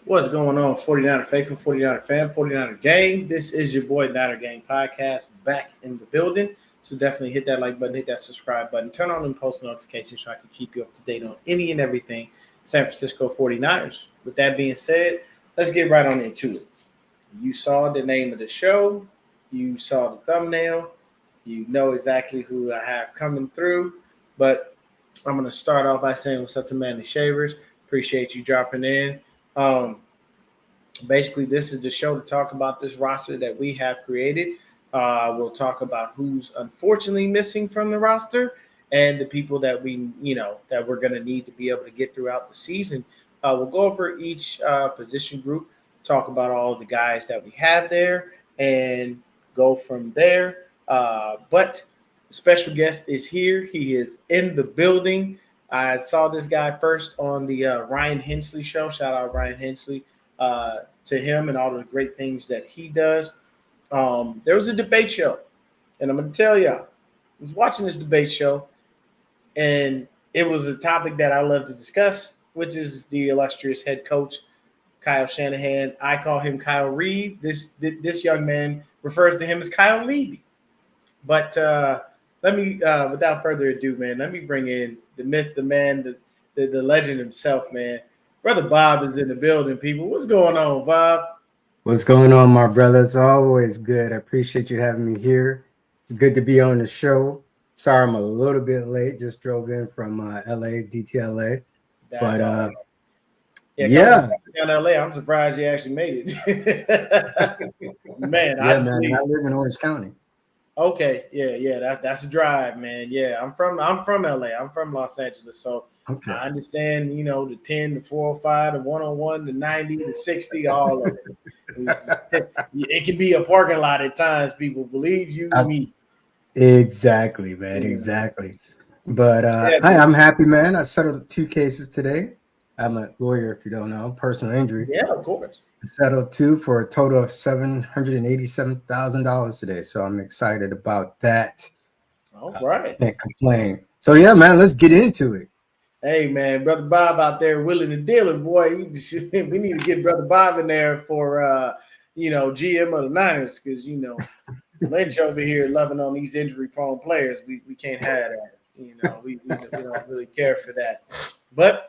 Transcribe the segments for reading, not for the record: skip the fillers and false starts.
What's going on, 49er Faithful, 49er Fan, 49er Gang? This is your boy, Niner Gang Podcast, back in the building. So definitely hit that like button, hit that subscribe button, turn on them post notifications so I can keep you up to date on any and everything San Francisco 49ers. With that being said, let's get right on into it. You saw the name of the show, you saw the thumbnail, you know exactly who I have coming through. But I'm going to start off by saying what's up to Manly Shavers. Appreciate you dropping in. Um, Basically, this is the show to talk about this roster that we have created. We'll talk about who's unfortunately missing from the roster and the people that that we're going to need to be able to get throughout the season. We'll go over each position group, talk about all of the guys that we have there, and go from there. But the special guest is here. He is in the building. I saw this guy first on the Ryan Hensley show. Shout out Ryan Hensley. To him and all the great things that he does. There was a debate show, and I'm going to tell y'all, I was watching this debate show, and it was a topic that I love to discuss, which is the illustrious head coach, Kyle Shanahan. I call him Kyle Reed. This young man refers to him as Kyle Levy. But let me, without further ado, man, let me bring in the myth, the man, the legend himself, man. Brother Bob is in the building, people. What's going on, Bob? What's going on, my brother? It's always good. I appreciate you having me here. It's good to be on the show. Sorry, I'm a little bit late. Just drove in from LA, DTLA. That's but yeah, down LA. I'm surprised you actually made it. Man, I live in Orange County. Okay, yeah, that's a drive, man. Yeah, I'm from LA. I'm from Los Angeles, so okay. I understand, the 10, the 405, the 101, the 90, the 60, all of it. It can be a parking lot at times, people. Believe you me. Exactly, man. Exactly. But I'm happy, man. I settled 2 cases today. I'm a lawyer, if you don't know, personal injury. Yeah, of course. Settled 2 for a total of $787,000 today. So I'm excited about that. All right. Can't complain. So yeah, man, let's get into it. Hey, man, Brother Bob out there willing and dealing, boy. We need to get Brother Bob in there for, GM of the Niners because, Lynch over here loving on these injury-prone players. We can't have that. We don't really care for that. But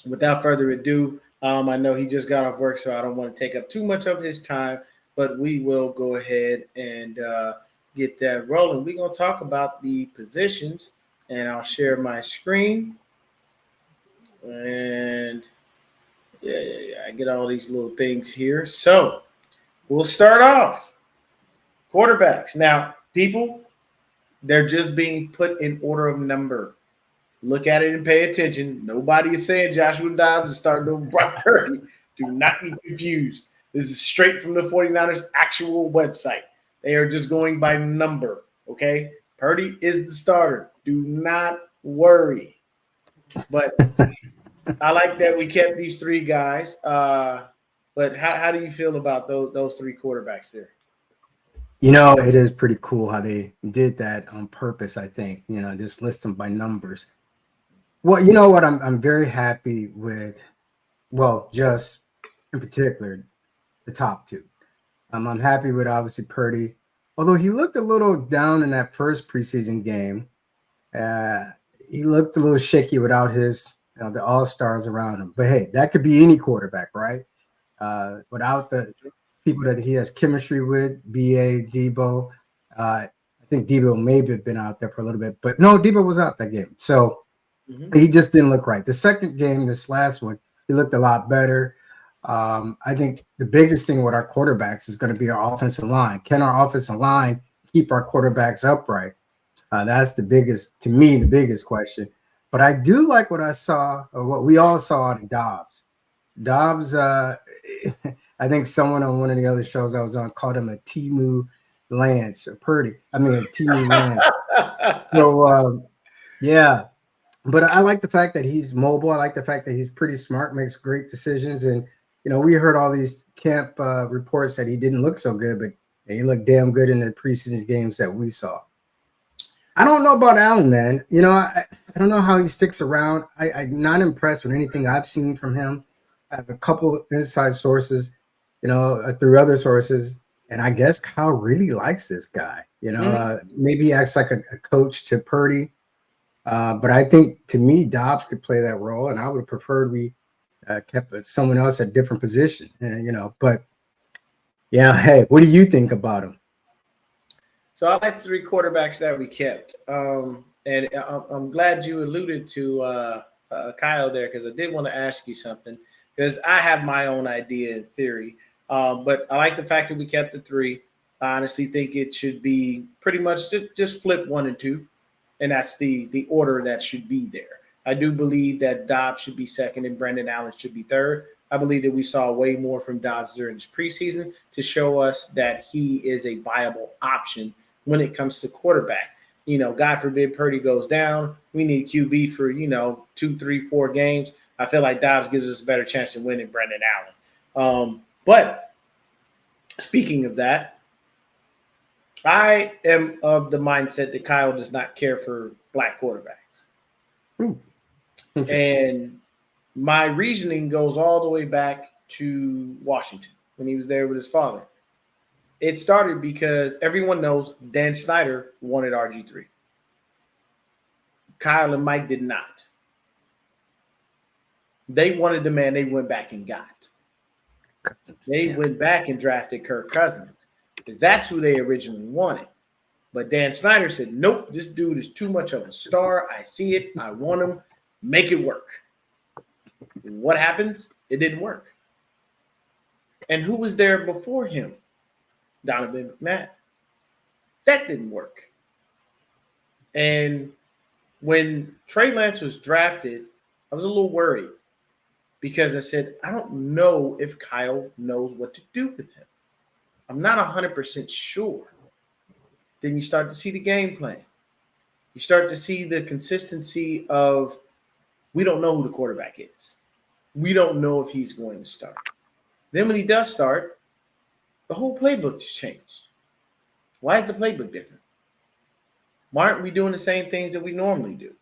without further ado, I know he just got off work, so I don't want to take up too much of his time, but we will go ahead and get that rolling. We're going to talk about the positions, and I'll share my screen. And yeah, I get all these little things here. So we'll start off. Quarterbacks. Now, people, they're just being put in order of number. Look at it and pay attention. Nobody is saying Joshua Dobbs is starting over Brock Purdy. Do not be confused. This is straight from the 49ers' actual website. They are just going by number, okay? Purdy is the starter. Do not worry. But I like that we kept these 3 guys. But how do you feel about those 3 quarterbacks there? It is pretty cool how they did that on purpose, I think. Just list them by numbers. Well, you know what? I'm very happy with, just in particular, the top 2. I'm happy with, obviously, Purdy. Although he looked a little down in that first preseason game. He looked a little shaky without his, the all-stars around him. But, hey, that could be any quarterback, right? Without the people that he has chemistry with, B.A., Debo. I think Debo maybe have been out there for a little bit. But, no, Debo was out that game. So, he just didn't look right. The second game, this last one, he looked a lot better. I think the biggest thing with our quarterbacks is going to be our offensive line. Can our offensive line keep our quarterbacks upright? That's the biggest question. But I do like what I saw, or what we all saw on Dobbs. Dobbs, I think someone on one of the other shows I was on called him a Timu Lance or Purdy. I mean, a Timu Lance. So, yeah. But I like the fact that he's mobile. I like the fact that he's pretty smart, makes great decisions. And, we heard all these camp reports that he didn't look so good, but he looked damn good in the preseason games that we saw. I don't know about Allen, man. I don't know how he sticks around. I'm not impressed with anything I've seen from him. I have a couple inside sources, through other sources, and I guess Kyle really likes this guy. Maybe he acts like a coach to Purdy, but I think to me Dobbs could play that role, and I would have preferred we kept someone else at a different position. But yeah, hey, what do you think about him? So I like the three quarterbacks that we kept, and I'm glad you alluded to Kyle there, because I did want to ask you something, because I have my own idea and theory. But I like the fact that we kept the three. I honestly think it should be pretty much just flip 1 and 2, and that's the order that should be there. I do believe that Dobbs should be second and Brendan Allen should be third. I believe that we saw way more from Dobbs during this preseason to show us that he is a viable option when it comes to quarterback. God forbid Purdy goes down. We need QB for, 2, 3, 4 games. I feel like Dobbs gives us a better chance of winning Brendan Allen. But speaking of that, I am of the mindset that Kyle does not care for black quarterbacks. And my reasoning goes all the way back to Washington when he was there with his father. It started because everyone knows Dan Snyder wanted RG3. Kyle and Mike did not. They wanted the man they went back and got. They went back and drafted Kirk Cousins, because that's who they originally wanted. But Dan Snyder said, nope, this dude is too much of a star. I see it. I want him. Make it work. What happens? It didn't work. And who was there before him? Donovan McNabb. That didn't work. And when Trey Lance was drafted, I was a little worried, because I said, I don't know if Kyle knows what to do with him. I'm not 100% sure. Then you start to see the game plan. You start to see the consistency of, we don't know who the quarterback is. We don't know if he's going to start. Then when he does start, the whole playbook has changed. Why is the playbook different? Why aren't we doing the same things that we normally do?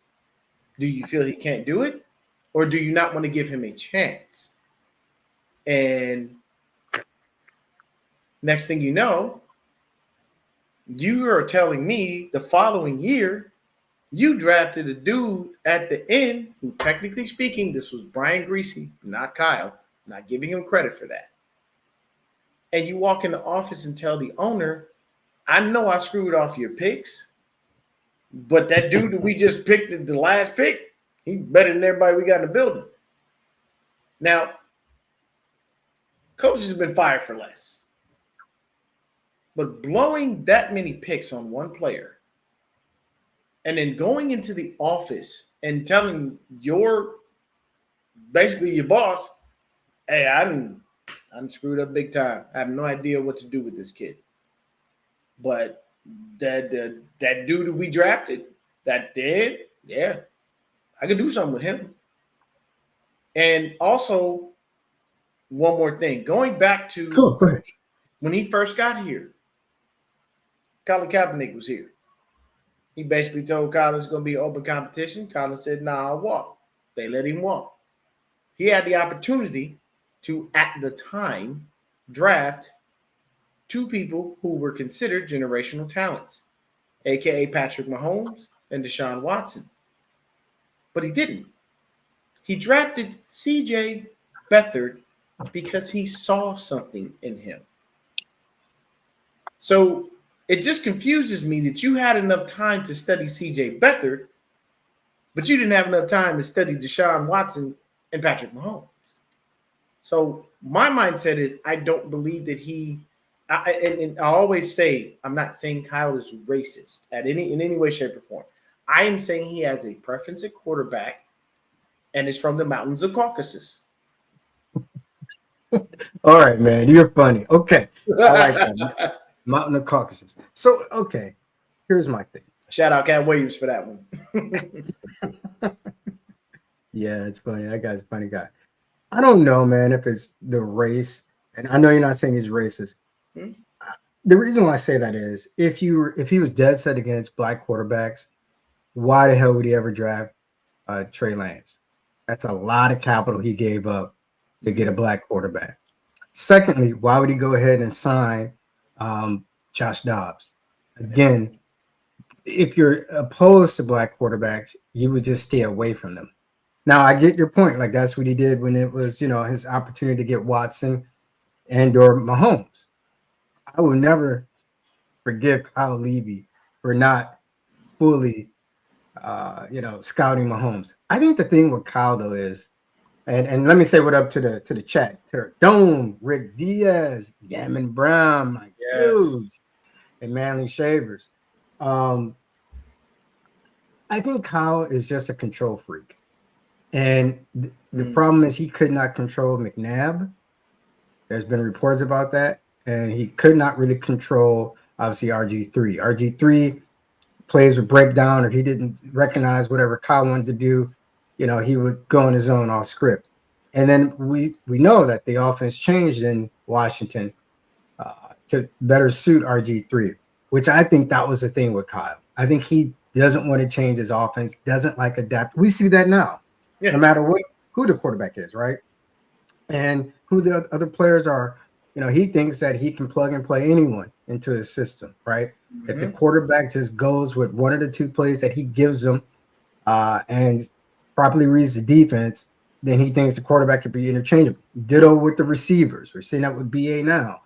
Do you feel he can't do it? Or do you not want to give him a chance? And next thing you know, you are telling me the following year, you drafted a dude at the end who, technically speaking, this was Brian Griese, not Kyle. I'm not giving him credit for that. And you walk in the office and tell the owner, I know I screwed off your picks, but that dude that we just picked at the last pick, he's better than everybody we got in the building. Now, coaches have been fired for less. But blowing that many picks on one player and then going into the office and telling basically your boss, hey, I'm screwed up big time. I have no idea what to do with this kid. But that dude that we drafted, that did, yeah, I could do something with him. And also, one more thing. Going back to go ahead. When he first got here, Colin Kaepernick was here. He basically told Colin it's going to be open competition. Colin said, nah, I'll walk. They let him walk. He had the opportunity to, at the time, draft 2 people who were considered generational talents, a.k.a. Patrick Mahomes and Deshaun Watson. But he didn't. He drafted C.J. Beathard because he saw something in him. So it just confuses me that you had enough time to study C.J. Beathard, but you didn't have enough time to study Deshaun Watson and Patrick Mahomes. So my mindset is I don't believe that and I always say, I'm not saying Kyle is racist in any way, shape, or form. I am saying he has a preference at quarterback and is from the mountains of Caucasus. All right, man, you're funny. Okay, I like that. Mountain of Caucasus. So, okay, here's my thing. Shout out Cat Williams for that one. Yeah, it's funny. That guy's a funny guy. I don't know, man, if it's the race, and I know you're not saying he's racist. The reason why I say that is if he was dead set against black quarterbacks, why the hell would he ever draft Trey Lance? That's a lot of capital he gave up to get a black quarterback. Secondly, why would he go ahead and sign Josh Dobbs? Again, if you're opposed to black quarterbacks, you would just stay away from them. Now, I get your point. Like that's what he did when it was, his opportunity to get Watson and or Mahomes. I will never forgive Kyle Levy for not fully, scouting Mahomes. I think the thing with Kyle though is, and let me say what up to the chat. Dome, Rick Diaz, Gammon Brown, my dudes, and Manly Shavers. I think Kyle is just a control freak. And the problem is he could not control McNabb. There's been reports about that. And he could not really control, obviously, RG3. RG3 plays would break down. If he didn't recognize whatever Kyle wanted to do, he would go on his own off script. And then we know that the offense changed in Washington to better suit RG3, which I think that was the thing with Kyle. I think he doesn't want to change his offense, doesn't like adapt. We see that now, no matter who the quarterback is, right? And who the other players are. He thinks that he can plug and play anyone into his system, right? Mm-hmm. If the quarterback just goes with one of the two plays that he gives them and properly reads the defense, then he thinks the quarterback could be interchangeable. Ditto with the receivers. We're seeing that with BA now.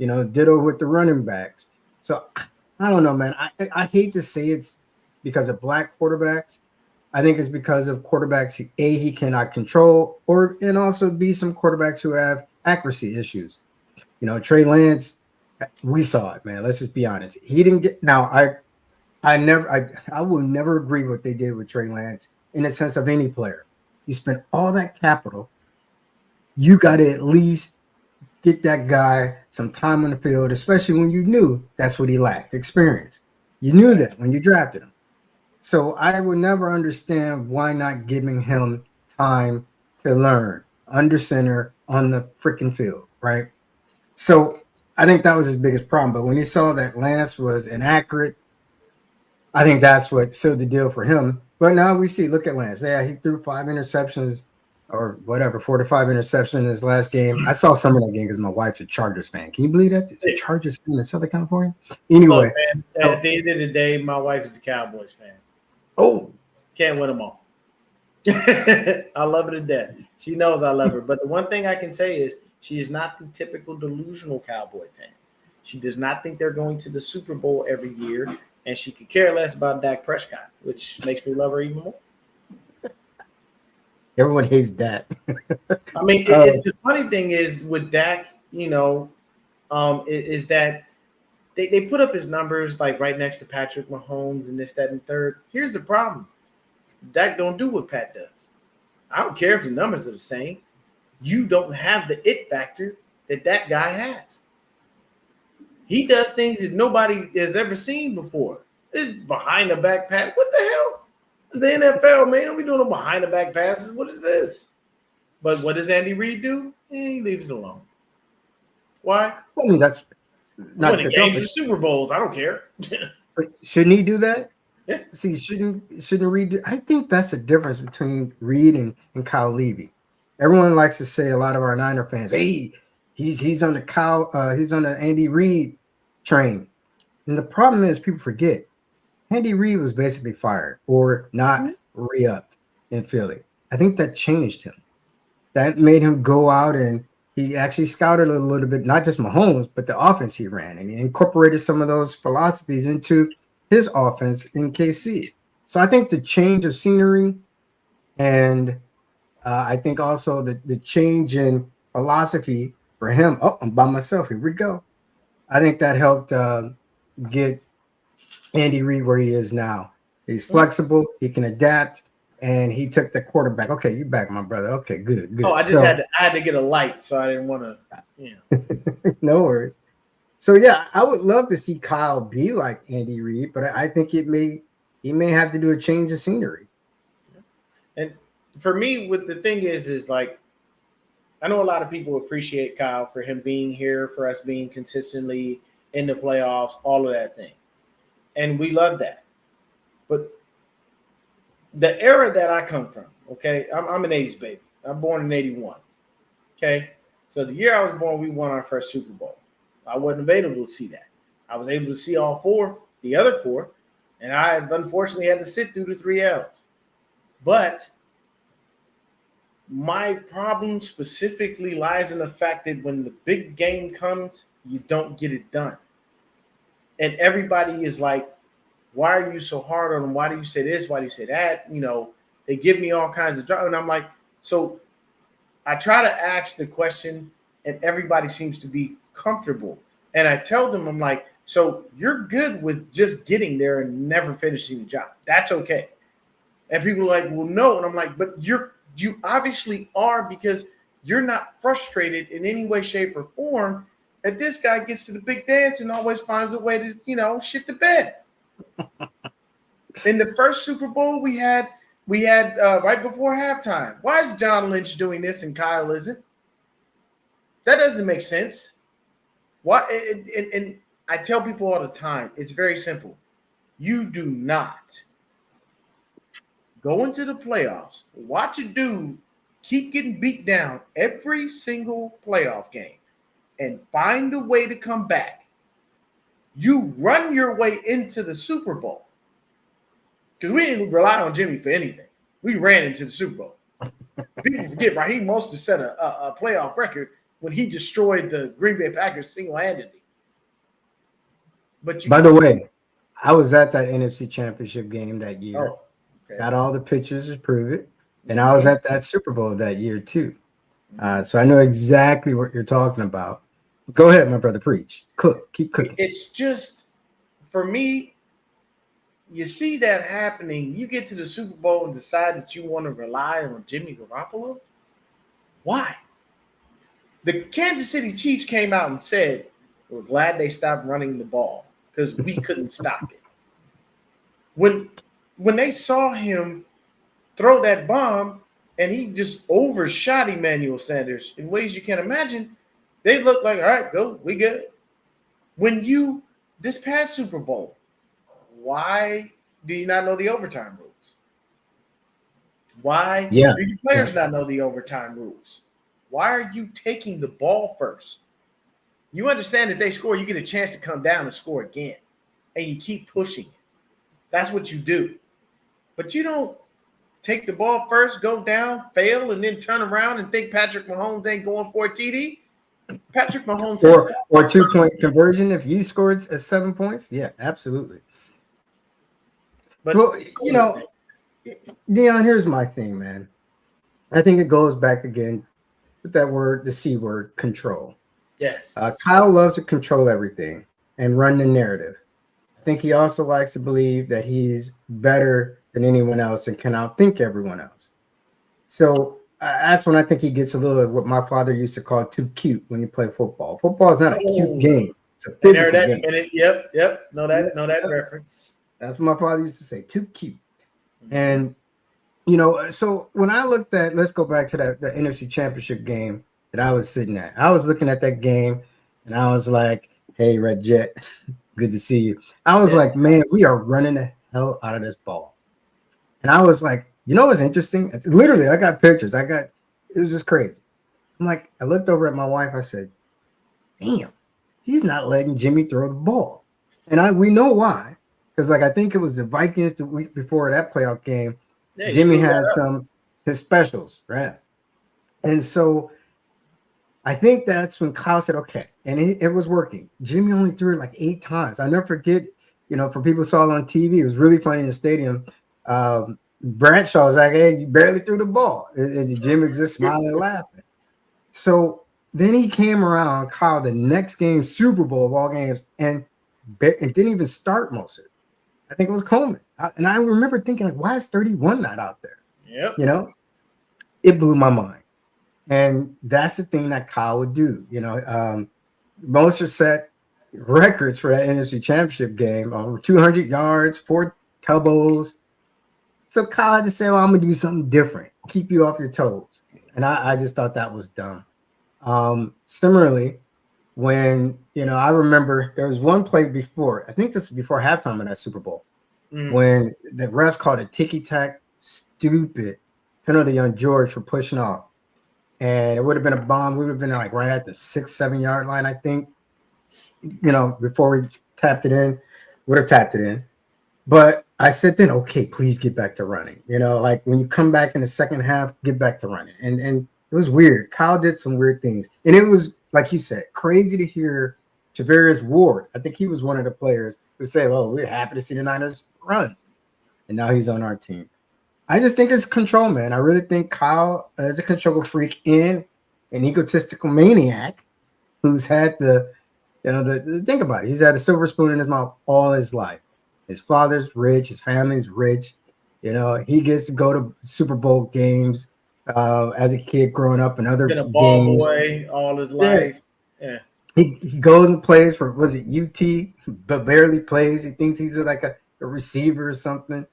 Ditto with the running backs. So I don't know, man. I hate to say it's because of black quarterbacks. I think it's because of quarterbacks he cannot control, and also B, some quarterbacks who have accuracy issues. Trey Lance, we saw it, man. Let's just be honest. He didn't get. Now, I will never agree with what they did with Trey Lance in the sense of any player. You spent all that capital. You got to at least get that guy some time on the field, especially when you knew that's what he lacked, experience. You knew that when you drafted him. So I would never understand why not giving him time to learn under center on the freaking field, right? So I think that was his biggest problem. But when he saw that Lance was inaccurate, I think that's what sealed the deal for him. But now we see, look at Lance. Yeah, he threw 5 interceptions or whatever, 4 to 5 interceptions in his last game. I saw some of that game because my wife's a Chargers fan. Can you believe that? It's a Chargers fan in Southern California? Anyway. Look, man, at the end of the day, my wife is a Cowboys fan. Oh. Can't win them all. I love her to death. She knows I love her. But the one thing I can say is she is not the typical delusional Cowboy fan. She does not think they're going to the Super Bowl every year, and she could care less about Dak Prescott, which makes me love her even more. Everyone hates Dak. I mean, the funny thing is with Dak, is that they put up his numbers like right next to Patrick Mahomes and this, that, and third. Here's the problem. Dak don't do what Pat does. I don't care if the numbers are the same. You don't have the it factor that guy has. He does things that nobody has ever seen before. It's behind the back pass. What the hell? It's the NFL, man. Don't be doing no behind the back passes. What is this? But what does Andy Reid do? He leaves it alone. Why? I mean, that's not winning games and Super Bowls. I don't care. But shouldn't he do that? Yeah. See, shouldn't Reid? I think that's the difference between Reid and Kyle Levy. Everyone likes to say, a lot of our Niner fans, hey, he's on the Andy Reid train. And the problem is people forget Andy Reid was basically fired or not re-upped in Philly. I think that changed him. That made him go out and he actually scouted a little bit, not just Mahomes, but the offense he ran. And he incorporated some of those philosophies into his offense in KC. So I think the change of scenery and I think also the change in philosophy for him. Oh, I'm by myself. Here we go. I think that helped get Andy Reid where he is now. He's flexible. He can adapt. And he took the quarterback. Okay, you back, my brother. Okay, good. Oh, I had to get a light, so I didn't want to, No worries. So yeah, I would love to see Kyle be like Andy Reid, but I think he may have to do a change of scenery. And for me, what the thing is like, I know a lot of people appreciate Kyle for him being here, for us being consistently in the playoffs, all of that thing. And we love that. But the era that I come from, okay, I'm an 80s baby. I'm born in 81. Okay. So the year I was born, we won our first Super Bowl. I wasn't available to see that. I was able to see all four, the other four, and I unfortunately had to sit through the 3 L's. But my problem specifically lies in the fact that when the big game comes, you don't get it done. And everybody is like, why are you so hard on them? Why do you say this? Why do you say that? They give me all kinds of drama. And I'm like, so I try to ask the question and everybody seems to be comfortable. And I tell them, I'm like, so you're good with just getting there and never finishing the job. That's okay. And people are like, well, no. And I'm like, but you obviously are, because you're not frustrated in any way, shape, or form that this guy gets to the big dance and always finds a way to, shit the bed. In the first Super Bowl we had right before halftime. Why is John Lynch doing this and Kyle isn't? That doesn't make sense. Why? And I tell people all the time, it's very simple. You do not go into the playoffs, watch a dude keep getting beat down every single playoff game, and find a way to come back. You run your way into the Super Bowl. Because we didn't rely on Jimmy for anything. We ran into the Super Bowl. People forget, Raheem Mostert set a playoff record when he destroyed the Green Bay Packers single-handedly. But by the way, I was at that NFC Championship game that year. Oh, okay. Got all the pictures to prove it. And I was at that Super Bowl that year too. So I know exactly what you're talking about. Go ahead, my brother, preach. Keep cooking. It's just, for me, you see that happening. You get to the Super Bowl and decide that you want to rely on Jimmy Garoppolo. Why? The Kansas City Chiefs came out and said, we're glad they stopped running the ball because we couldn't stop it. When they saw him throw that bomb and he just overshot Emmanuel Sanders in ways you can't imagine, they looked like, all right, go, we good. This past Super Bowl, why do you not know the overtime rules? Why do your players not know the overtime rules? Why are you taking the ball first? You understand that they score, you get a chance to come down and score again, and you keep pushing it. That's what you do. But you don't take the ball first, go down, fail, and then turn around and think Patrick Mahomes ain't going for a TD. Patrick Mahomes or 2-point conversion if you scored at 7 points. Yeah, absolutely. But Deion, here's my thing, man. I think it goes back again with that word, the C word, control. Yes. Kyle loves to control everything and run the narrative. I think he also likes to believe that he's better than anyone else and can outthink everyone else. So that's when I think he gets a little what my father used to call too cute when you play football. Football is not a cute game. It's a physical game. Yep. Know that reference. That's what my father used to say, too cute. And, so when I looked at, let's go back to the NFC Championship game that I was sitting at. I was looking at that game and I was like, hey, Red Jet, good to see you. I was like, man, we are running the hell out of this ball. And I was like, what's interesting? It's literally, I got pictures. It was just crazy. I'm like, I looked over at my wife. I said, damn, he's not letting Jimmy throw the ball. And we know why. Because I think it was the Vikings the week before that playoff game. Yeah, Jimmy had his specials, right? And so I think that's when Kyle said, okay, and it was working. Jimmy only threw it like 8 times. I never forget, for people who saw it on TV, it was really funny in the stadium. Bradshaw was like, hey, you barely threw the ball. And Jimmy's just smiling and laughing. So then he came around, Kyle, the next game, Super Bowl of all games, and didn't even start most of it. I think it was Coleman. And I remember thinking, like, why is 31 not out there? Yep. It blew my mind. And that's the thing that Kyle would do. Mostert set records for that NFC Championship game, over 200 yards, 4 tumbos. So Kyle had to say, well, I'm going to do something different, keep you off your toes. And I just thought that was dumb. Similarly, when, I remember there was one play before, I think this was before halftime in that Super Bowl, when the refs called a ticky-tack, stupid penalty on George for pushing off. and it would have been a bomb. We would have been like right at the 6-7 yard line, I think. Before we tapped it in, would have tapped it in. But I said then, okay, please get back to running. Like when you come back in the second half, get back to running. And it was weird. Kyle did some weird things. And it was, like you said, crazy to hear Tavarius Ward. I think he was one of the players who said, oh, we're happy to see the Niners run. And now he's on our team. I just think it's control, man. I really think Kyle is a control freak and an egotistical maniac who's had think about it. He's had a silver spoon in his mouth all his life. His father's rich. His family's rich. He gets to go to Super Bowl games as a kid growing up and other been a ball games. boy all his life. Yeah. He goes and plays for, was it UT, but barely plays. He thinks he's like a receiver or something.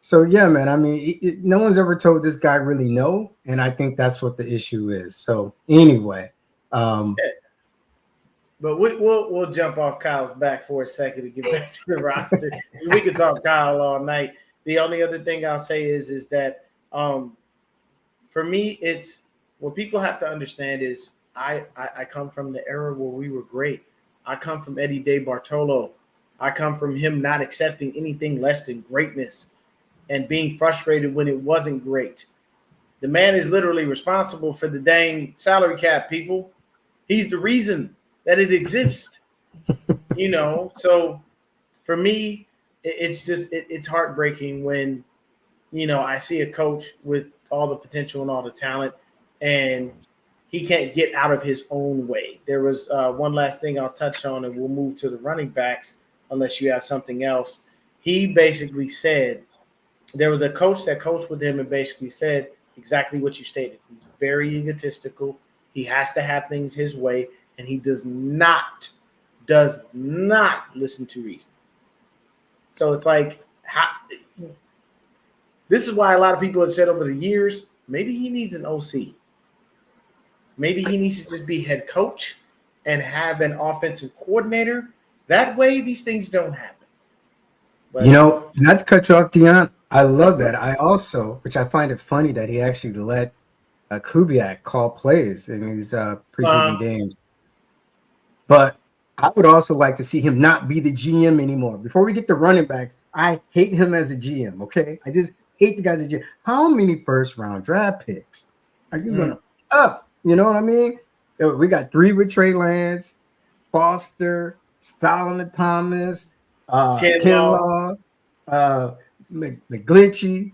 So, yeah, man, I mean, no one's ever told this guy really no, and I think that's what the issue is. So, anyway. But we'll jump off Kyle's back for a second to get back to the roster. We could talk Kyle all night. The only other thing I'll say is that for me, it's what people have to understand is I come from the era where we were great. I come from Eddie DeBartolo. I come from him not accepting anything less than greatness and being frustrated when it wasn't great. The man is literally responsible for the dang salary cap, people. He's the reason that it exists, So for me, it's just it's heartbreaking when, I see a coach with all the potential and all the talent, and he can't get out of his own way. There was one last thing I'll touch on, and we'll move to the running backs unless you have something else. He basically said there was a coach that coached with him and basically said exactly what you stated. He's very egotistical. He has to have things his way, and he does not listen to reason. So it's like, this is why a lot of people have said over the years, maybe he needs an OC. Maybe he needs to just be head coach and have an offensive coordinator. That way, these things don't happen. But, not to cut you off, Dion, I love that. I also, which I find it funny that he actually let Kubiak call plays in these preseason games. But I would also like to see him not be the GM anymore. Before we get to running backs, I hate him as a GM, okay? I just hate the guy as a GM. How many first-round draft picks are you going to up? You know what I mean? We got 3 with Trey Lance, Foster, Solomon Thomas, Kinlaw, McGlinchey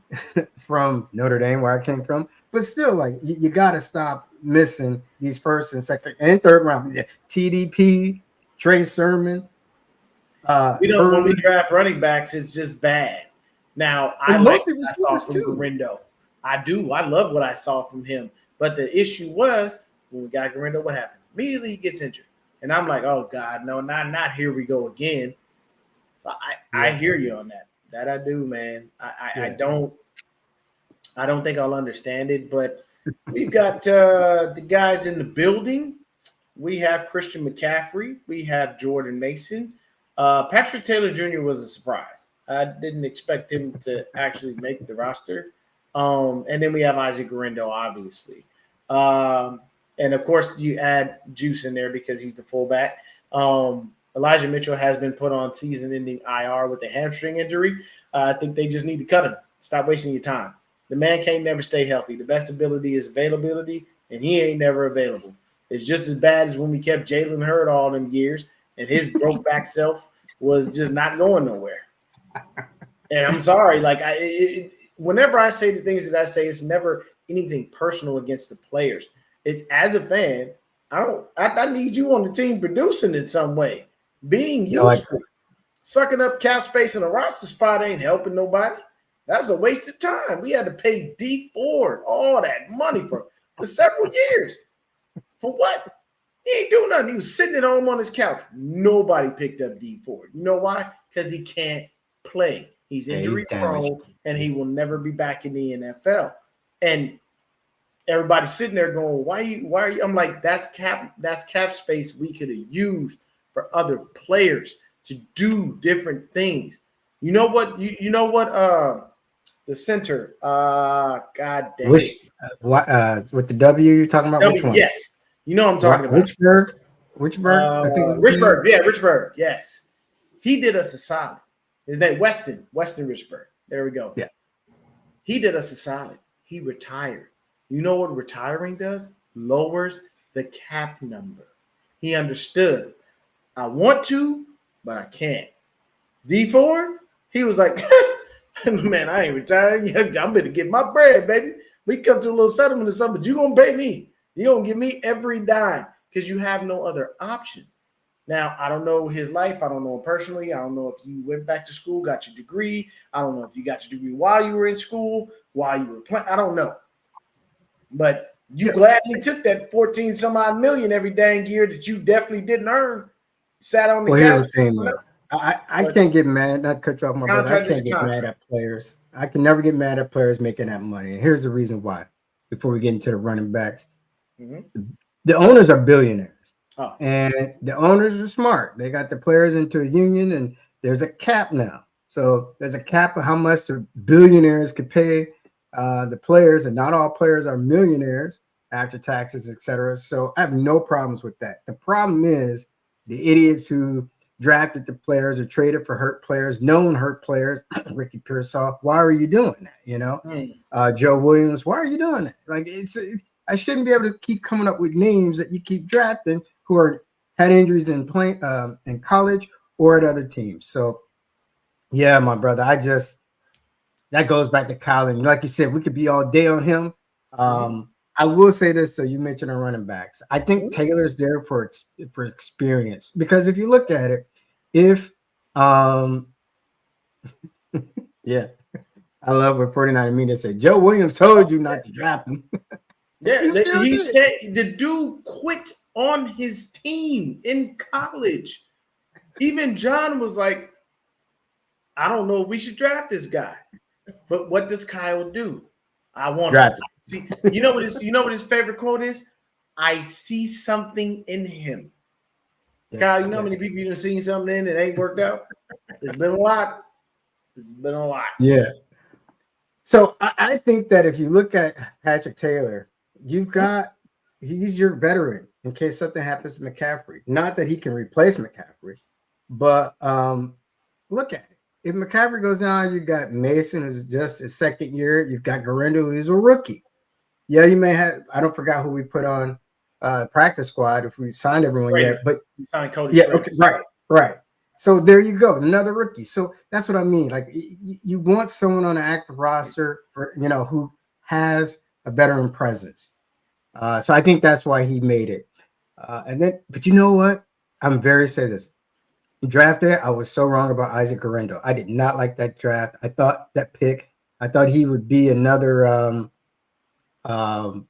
from Notre Dame, where I came from. But still, like, you got to stop missing these first and second and third round. Yeah. TDP, Trey Sermon. When we draft running backs, it's just bad. Now, I like what I saw from Garindo. I do. I love what I saw from him. But the issue was when we got Garindo, what happened? Immediately he gets injured. And I'm like, oh, God, no, not here we go again. So I hear you on that. That I do, man. I don't think I'll understand it, but we've got the guys in the building. We have Christian McCaffrey. We have Jordan Mason. Patrick Taylor Jr. was a surprise. I didn't expect him to actually make the roster. And then we have Isaac Garindo, obviously. And, of course, you add Juice in there because he's the fullback. Elijah Mitchell has been put on season-ending IR with a hamstring injury. I think they just need to cut him. Stop wasting your time. The man can't never stay healthy. The best ability is availability, and he ain't never available. It's just as bad as when we kept Jalen Hurd all them years, and his broke back self was just not going nowhere. And I'm sorry, like whenever I say the things that I say, it's never anything personal against the players. It's as a fan, I need you on the team producing in some way. Being useful, sucking up cap space in a roster spot ain't helping nobody. That's a waste of time. We had to pay D Ford all that money for several years. For what? He ain't doing nothing. He was sitting at home on his couch. Nobody picked up D Ford. You know why? Because he can't play. He's injury prone, and he will never be back in the NFL. And everybody's sitting there going, why are you? I'm like, that's cap space we could have used for other players to do different things. You know what? You know what? The center. God damn. With the W you're talking about? Which one? Yes. You know what I'm talking about. Richburg, I think it's Richburg. Yeah, Richburg. Yes. He did us a solid. His name Weston Richburg. There we go. Yeah. He did us a solid. He retired. You know what retiring does? Lowers the cap number. He understood. I want to, but I can't. D4, he was like, man, I ain't retiring. I'm going to get my bread, baby. We come to a little settlement or something, but you're going to pay me. You're going to give me every dime because you have no other option. Now, I don't know his life. I don't know him personally. I don't know if you went back to school, got your degree. I don't know if you got your degree while you were in school, while you were playing. I don't know. But you gladly took that 14 some odd million every dang year that you definitely didn't earn. Sat on the couch. Here's the thing, though. I can't get mad. Not cut you off, my brother. I can't get mad at players. I can never get mad at players making that money. And here's the reason why. Before we get into the running backs, the owners are billionaires, and the owners are smart. They got the players into a union, and there's a cap now. So there's a cap of how much the billionaires could pay the players, and not all players are millionaires after taxes, etc. So I have no problems with that. The problem is the idiots who drafted the players or traded for hurt players, known hurt players, Ricky Pearsall. Why are you doing that? You know, Joe Williams. Why are you doing that? Like I shouldn't be able to keep coming up with names that you keep drafting who had injuries in college or at other teams. So yeah, my brother, that goes back to Colin. Like you said, we could be all day on him. I will say this. So you mentioned our running backs. I think Taylor's there for experience, because if you look at it, yeah, I love what 49 media said. Joe Williams told you not to draft him. Yeah, he said the dude quit on his team in college. Even John was like, I don't know if we should draft this guy. But what does Kyle do? I want to see. You know what his favorite quote is? I see something in him. Yeah, Kyle, you know how many people you've seen something in that ain't worked out? It's been a lot. It's been a lot. Yeah. So I think that if you look at Patrick Taylor, he's your veteran in case something happens to McCaffrey. Not that he can replace McCaffrey, but look at it. If McCaffrey goes down, you got Mason, who's just his second year. You've got Garendo, who's a rookie. Yeah, you may have. I don't forget who we put on practice squad if we signed everyone yet, but we signed Cody. Yeah, okay, right. So there you go, another rookie. So that's what I mean. Like you want someone on an active roster for who has a veteran presence. So I think that's why he made it. But you know what? I'm very say this. Drafted, I was so wrong about Isaac Garendo. I did not like that draft. I thought that pick. I thought he would be another third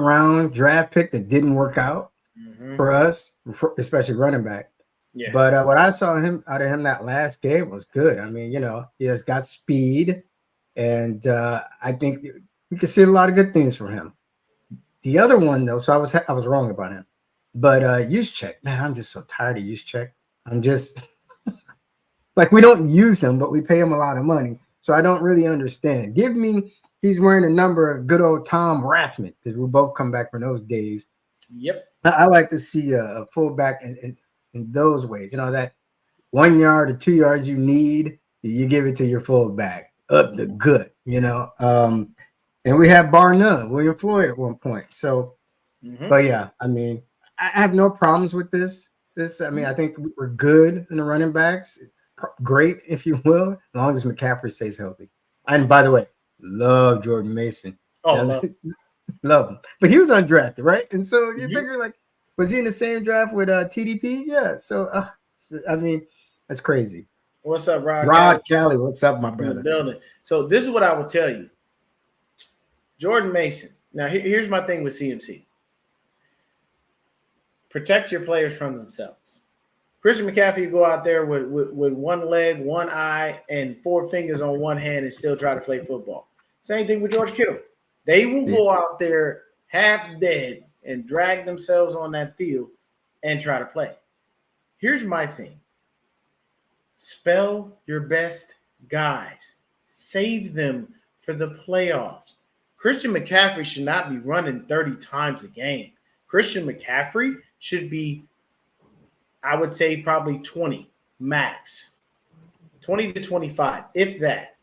round draft pick that didn't work out for us, especially running back. Yeah. But what I saw out of him that last game was good. I mean, he has got speed, and I think we can see a lot of good things from him. The other one, though, so I was wrong about him. But Juszczyk, man, I'm just so tired of Juszczyk. I'm just like, we don't use him, but we pay him a lot of money. So I don't really understand. He's wearing a number of good old Tom Rathman, because we both come back from those days. Yep. I like to see a fullback in those ways. That 1 yard or 2 yards you need, you give it to your fullback up the gut, And we have bar none, William Floyd at one point. So, but yeah, I mean, I have no problems with this. I think we're good in the running backs. Great, if you will, as long as McCaffrey stays healthy. And by the way, love Jordan Mason. Love him. But he was undrafted, right? And so you figure, like, was he in the same draft with TDP? Yeah. So, I mean, that's crazy. What's up, Rod? Rod Kelly, what's up, my brother? Building. So this is what I will tell you. Jordan Mason. Now, here's my thing with CMC. Protect your players from themselves. Christian McCaffrey go out there with one leg, one eye, and 4 fingers on one hand and still try to play football. Same thing with George Kittle. They will go out there half dead and drag themselves on that field and try to play. Here's my thing. Spell your best guys. Save them for the playoffs. Christian McCaffrey should not be running 30 times a game. Christian McCaffrey should be, I would say, probably 20 max, 20 to 25, if that.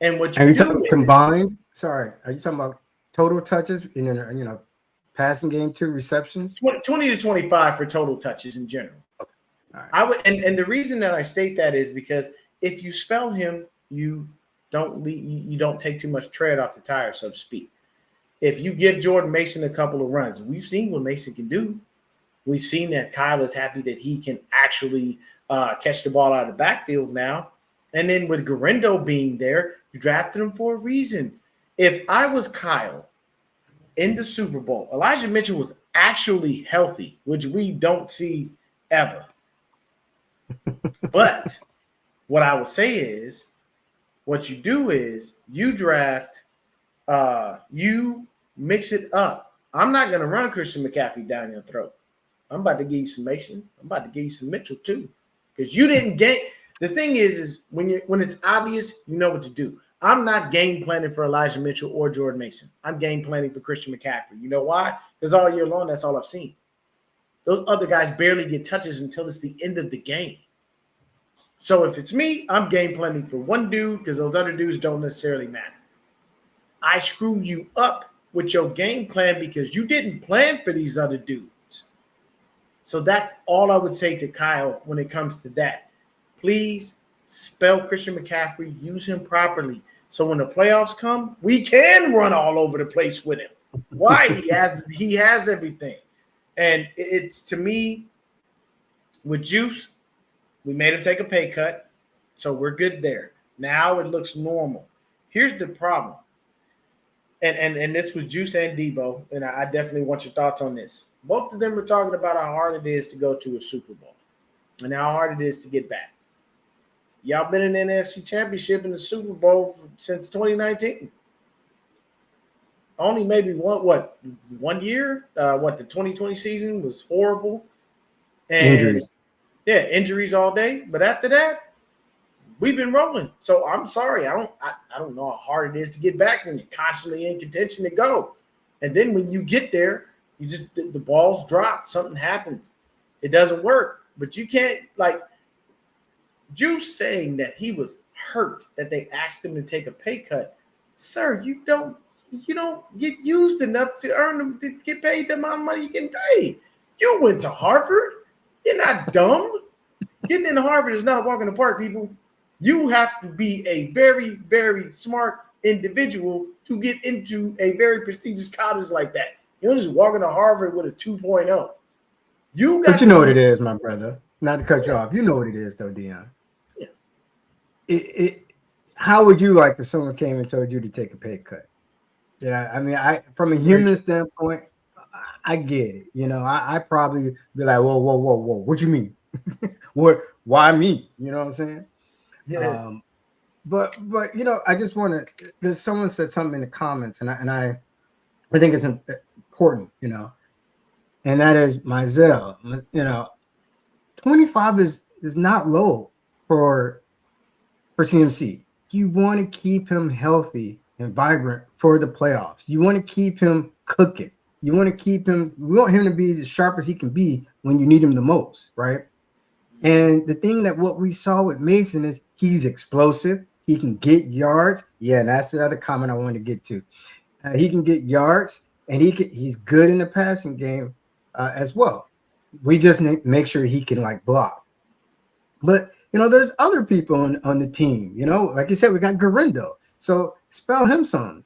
And what Are you talking combined? Sorry, are you talking about total touches in passing game to receptions? 20 to 25 for total touches in general. Okay. All right. I would, and the reason that I state that is because if you spell him, you don't take too much tread off the tire, so to speak. If you give Jordan Mason a couple of runs, we've seen what Mason can do. We've seen that Kyle is happy that he can actually catch the ball out of the backfield now. And then with Garindo being there, you drafted him for a reason. If I was Kyle in the Super Bowl, Elijah Mitchell was actually healthy, which we don't see ever. But what I would say is, what you do is you draft, you mix it up. I'm not going to run Christian McCaffrey down your throat. I'm about to give you some Mason. I'm about to give you some Mitchell too, because you didn't get. The thing is when it's obvious, you know what to do. I'm not game planning for Elijah Mitchell or Jordan Mason. I'm game planning for Christian McCaffrey. You know why? Because all year long, that's all I've seen. Those other guys barely get touches until it's the end of the game. So if it's me, I'm game planning for one dude because those other dudes don't necessarily matter. I screw you up with your game plan because you didn't plan for these other dudes. So that's all I would say to Kyle when it comes to that. Please spell Christian McCaffrey, use him properly. So when the playoffs come, we can run all over the place with him. Why? He has everything. And it's, to me, with Juice, we made him take a pay cut, so we're good there. Now it looks normal. Here's the problem. And this was Juice and Debo, and I definitely want your thoughts on this. Both of them were talking about how hard it is to go to a Super Bowl and how hard it is to get back. Y'all been in the NFC Championship and the Super Bowl since 2019. Only maybe one year? The 2020 season was horrible. And Injuries. Yeah, injuries all day. But after that, we've been rolling. So I'm sorry. I don't know how hard it is to get back when you're constantly in contention to go. And then when you get there, the balls drop. Something happens. It doesn't work. But you can't, like, Juice saying that he was hurt, that they asked him to take a pay cut. Sir, you don't get used enough to get paid the amount of money you can pay. You went to Harvard. You're not dumb. Getting into Harvard is not a walk in the park, people. You have to be a very, very smart individual to get into a very prestigious college like that. You don't just walk into Harvard with a 2.0. But you know what it is, my brother. Not to cut you off. You know what it is, though, Dion. Yeah. How would you like if someone came and told you to take a pay cut? Yeah, I mean, from a human standpoint, I get it. I probably be like, whoa, what you mean? Why me? You know what I'm saying? Yeah. But I just want to. There's someone said something in the comments, and I think it's important, and that is Mizell. 25 is not low for CMC. You want to keep him healthy and vibrant for the playoffs. You want to keep him cooking. You want to keep him. We want him to be as sharp as he can be when you need him the most, right? And the thing that what we saw with Mason is he's explosive. He can get yards. Yeah, and that's the other comment I wanted to get to. He can get yards, and he's good in the passing game as well. We just make sure he can block. But there's other people on the team. Like you said, we got Garindo. So spell him some.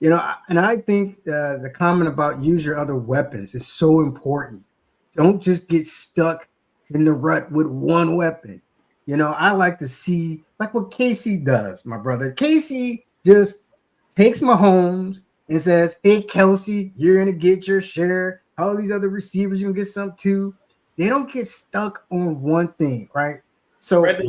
And I think the comment about use your other weapons is so important. Don't just get stuck in the rut with one weapon. I like to see like what Casey does, my brother. Casey just takes Mahomes and says, hey, Kelsey, you're going to get your share. All these other receivers, you can get some too. They don't get stuck on one thing, right? So share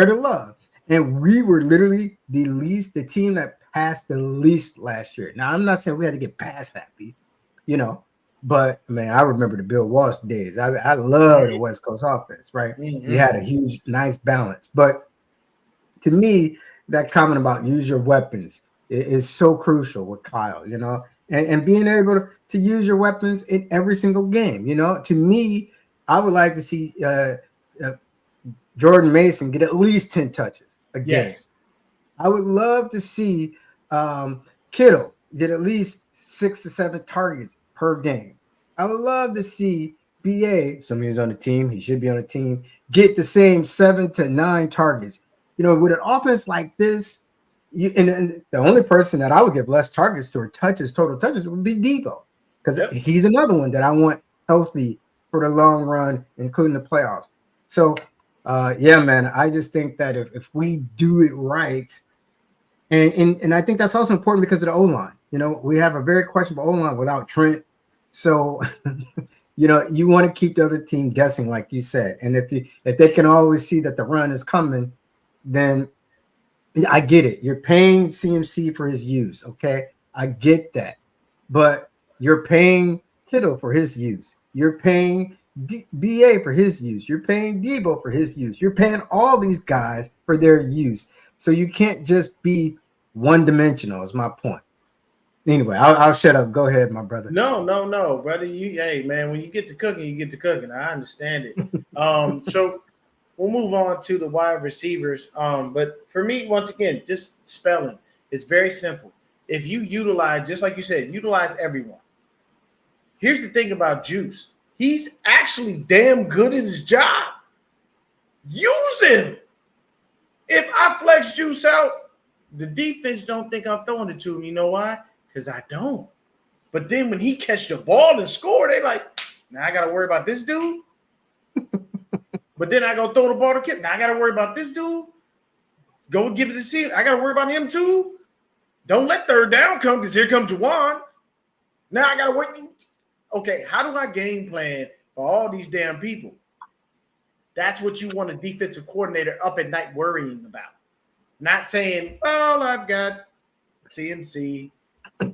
the love. And we were literally the team that passed the least last year. Now, I'm not saying we had to get pass happy, but man, I remember the Bill Walsh days. I love the West Coast offense, right? Mm-hmm. We had a huge, nice balance. But to me, that comment about use your weapons, is so crucial with Kyle, and being able to use your weapons in every single game. To me, I would like to see Jordan Mason get at least 10 touches a game. Yes. I would love to see Kittle get at least 6 to 7 targets per game. I would love to see BA, assuming he's on the team, he should be on the team, get the same 7 to 9 targets. With an offense like this, and the only person that I would give less targets to or total touches would be Debo, because he's another one that I want healthy for the long run, including the playoffs. So, yeah, man, I just think that if we do it right, and I think that's also important because of the O-line. We have a very questionable O-line without Trent. So, you want to keep the other team guessing, like you said. And if they can always see that the run is coming, then I get it. You're paying CMC for his use, okay? I get that. But you're paying Kittle for his use. You're paying BA for his use. You're paying Debo for his use. You're paying all these guys for their use. So you can't just be one-dimensional is my point. Anyway, I'll shut up. Go ahead, my brother. No, brother. Hey, man, when you get to cooking, you get to cooking. I understand it. So we'll move on to the wide receivers. But for me, once again, just spelling. It's very simple. If you utilize, just like you said, utilize everyone. Here's the thing about Juice. He's actually damn good at his job. Use him. If I flex Juice out, the defense don't think I'm throwing it to him. You know why? Because I don't. But then when he catch the ball and score, they like, now I got to worry about this dude. But then I go throw the ball to Kip. Now I got to worry about this dude. Go give it to see. I got to worry about him too. Don't let third down come because here comes Juwan. Now I got to wait. Okay, how do I game plan for all these damn people? That's what you want a defensive coordinator up at night worrying about. Not saying, well, I've got CMC.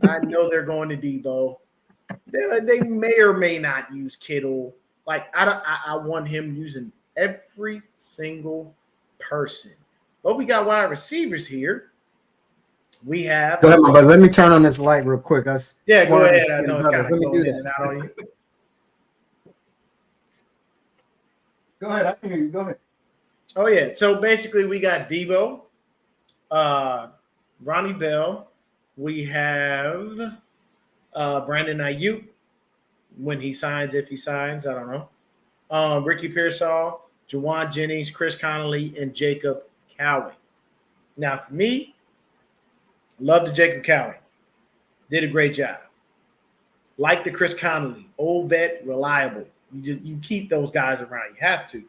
I know they're going to Debo. They may or may not use Kittle. Like, I want him using every single person. But we got wide receivers here. We have. Go ahead, but let me turn on this light real quick. Go ahead. I know it's kind of going in and out on you. Go ahead. I can hear you. Go ahead. Oh, yeah. So basically, we got Debo, Ronnie Bell. We have Brandon Ayuk when he signs, if he signs, I don't know. Ricky Pearsall, Juwan Jennings, Chris Connolly, and Jacob Cowing. Now, for me, love the Jacob Cowing. Did a great job. Like the Chris Connolly, old vet, reliable. You keep those guys around. You have to.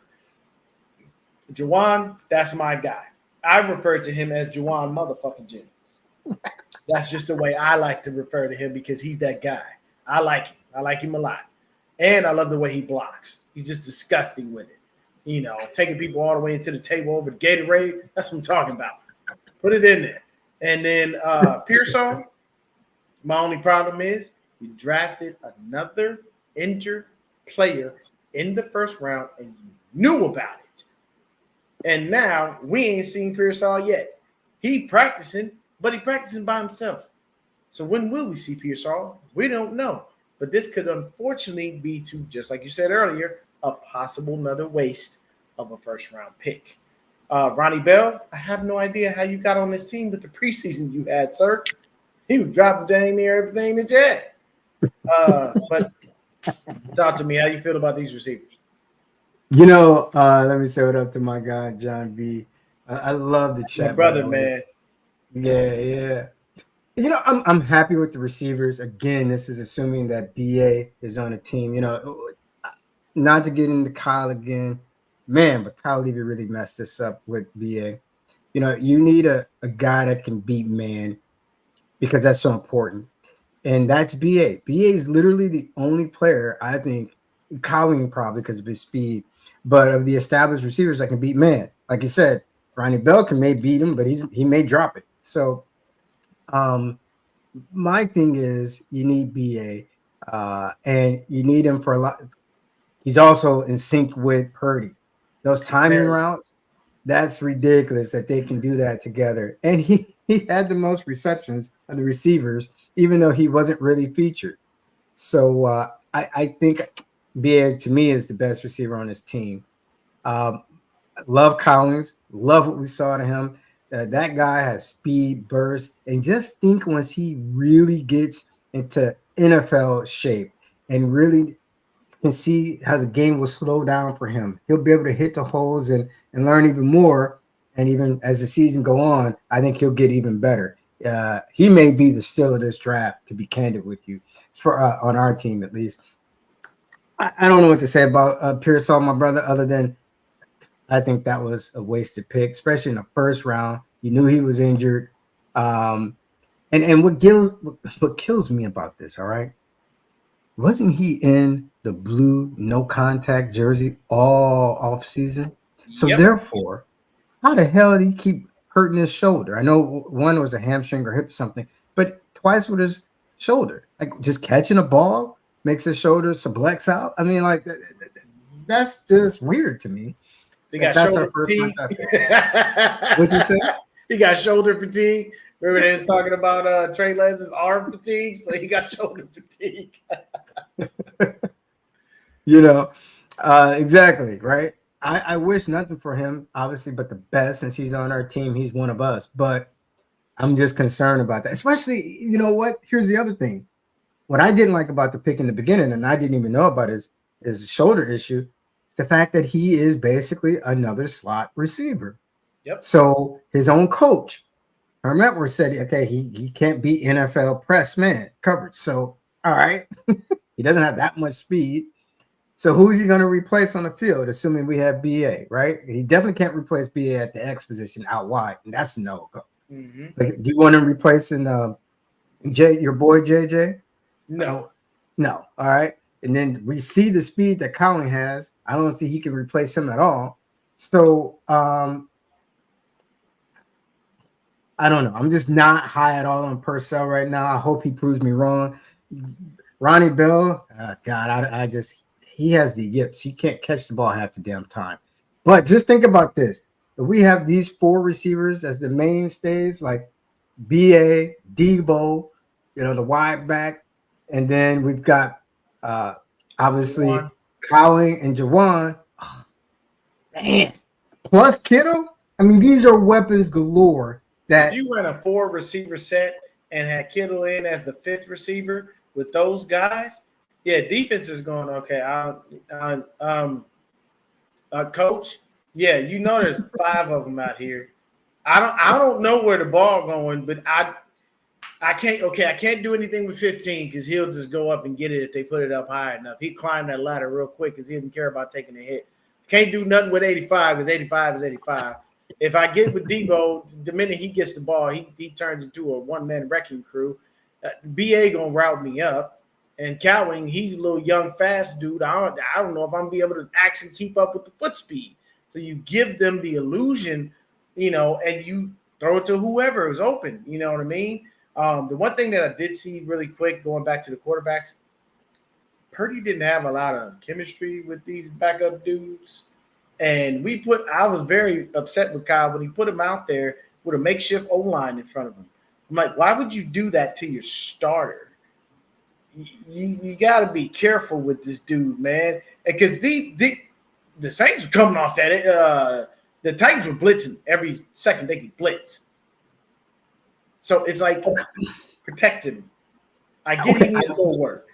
Juwan, that's my guy. I refer to him as Juwan motherfucking Jennings. That's just the way I like to refer to him because he's that guy. I like him. I like him a lot. And I love the way he blocks. He's just disgusting with it. Taking people all the way into the table over the Gatorade. That's what I'm talking about. Put it in there. And then Pearsall, my only problem is we drafted another injured player in the first round and you knew about it. And now we ain't seen Pearsall yet. He practicing, but he practicing by himself. So when will we see Pearsall? We don't know. But this could unfortunately be to, just like you said earlier, a possible another waste of a first-round pick. Ronnie Bell, I have no idea how you got on this team with the preseason you had, sir. He was dropping dang near everything that you had. But talk to me. How you feel about these receivers? Let me say what up to my guy, John B. I love the chat. My brother, man. Yeah. I'm happy with the receivers. Again, this is assuming that BA is on the team. Not to get into Kyle again, man, but Kyle Levy really messed this up with BA. You need a guy that can beat man because that's so important. And that's BA. BA is literally the only player, I think, Cowing probably because of his speed, but of the established receivers that can beat man. Like you said, Ronnie Bell may beat him, but he may drop it. So my thing is you need BA and you need him for a lot. He's also in sync with Purdy. Those timing routes, that's ridiculous that they can do that together. And he he had the most receptions of the receivers, even though he wasn't really featured. So I think BA to me is the best receiver on his team. Love Collins, love what we saw to him. That guy has speed, burst, and just think once he really gets into NFL shape and really can see how the game will slow down for him, he'll be able to hit the holes and learn even more. And even as the season go on, I think he'll get even better. He may be the steal of this draft, to be candid with you, for on our team at least. I don't know what to say about Pearsall, my brother, other than I think that was a wasted pick, especially in the first round. You knew he was injured. And what kills me about this, all right? Wasn't he in the blue no contact jersey all off season? So therefore, how the hell did he keep hurting his shoulder? I know one was a hamstring or hip or something, but twice with his shoulder. Like just catching a ball makes his shoulder sublux out. I mean, like that's just weird to me. He got shoulder fatigue. What'd you say? He got shoulder fatigue. Remember they was talking about Trey Lance's arm fatigue, so he got shoulder fatigue. Exactly, right? I wish nothing for him, obviously, but the best. Since he's on our team, he's one of us. But I'm just concerned about that. Especially, you know what? Here's the other thing. What I didn't like about the pick in the beginning, and I didn't even know about his shoulder issue, is the fact that he is basically another slot receiver. Yep. So his own coach, Herm Edwards, said, okay, he can't be NFL press man coverage. So, all right, he doesn't have that much speed. So who is he going to replace on the field, assuming we have BA, right? He definitely can't replace BA at the X position out wide, and that's a no-go. Mm-hmm. Like, do you want him replacing your boy JJ? No. All right. And then we see the speed that Colin has. I don't see he can replace him at all. So I don't know. I'm just not high at all on Purcell right now. I hope he proves me wrong. Ronnie Bell, God, he has the yips. He can't catch the ball half the damn time. But just think about this. If we have these four receivers as the mainstays, like BA, Debo, the wide back, and then we've got obviously Juwan. Colin and Jawan. Oh, man. Plus Kittle. I mean, these are weapons galore. That if you ran a 4 receiver set and had Kittle in as the 5th receiver with those guys, yeah, defense is going okay. Coach, yeah, there's 5 of them out here. I don't know where the ball going, but I can't do anything with 15 because he'll just go up and get it if they put it up high enough. He climbed that ladder real quick because he didn't care about taking a hit. Can't do nothing with 85 because 85 is 85. If I get with Debo, the minute he gets the ball, he turns into a one-man wrecking crew. BA gonna route me up, and Cowing, he's a little young, fast dude. I don't know if I'm gonna be able to actually keep up with the foot speed. So you give them the illusion, and you throw it to whoever is open. You know what I mean? The one thing that I did see really quick, going back to the quarterbacks, Purdy didn't have a lot of chemistry with these backup dudes. And I was very upset with Kyle when he put him out there with a makeshift O-line in front of him. I'm like, why would you do that to your starter? You got to be careful with this dude, man. Because the Saints were coming off that. The Titans were blitzing every second they could blitz. So it's like, protect him. I get he needs to go work.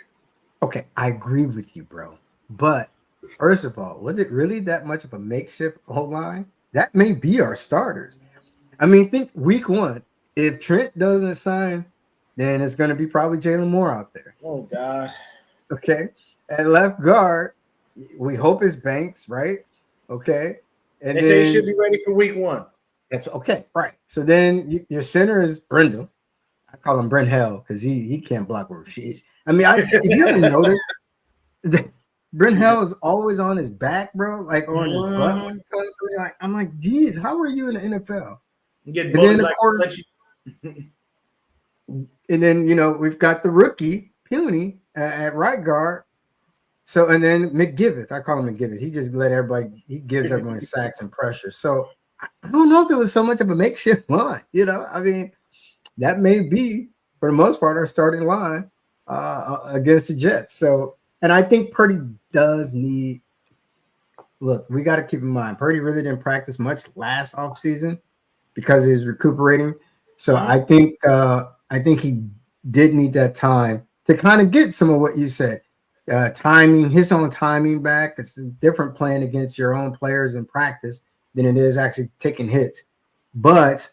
Okay, I agree with you, bro. But first of all, was it really that much of a makeshift O-line? That may be our starters. I mean, think week 1. If Trent doesn't sign, then it's going to be probably Jalen Moore out there. Oh, God. Okay. At left guard, we hope it's Banks, right? Okay. And they say he should be ready for week 1. That's okay, right. So then your center is Brendel. I call him Brent Hell because he can't block where she is. I mean, if you ever notice, Brent Hell is always on his back, bro, like on his butt when he comes to me. I'm like, geez, how are you in the NFL? And then, of course, and then we've got the rookie Puny at right guard. So and then McGiveth, I call him McGiveth. He just he gives everyone sacks and pressure. So I don't know if it was so much of a makeshift line. I mean, that may be, for the most part, our starting line against the Jets. So, and I think Purdy does need. Look, we got to keep in mind, Purdy really didn't practice much last offseason because he's recuperating. So I think he did need that time to kind of get some of what you said, timing, his own timing back. It's different playing against your own players in practice than it is actually taking hits. But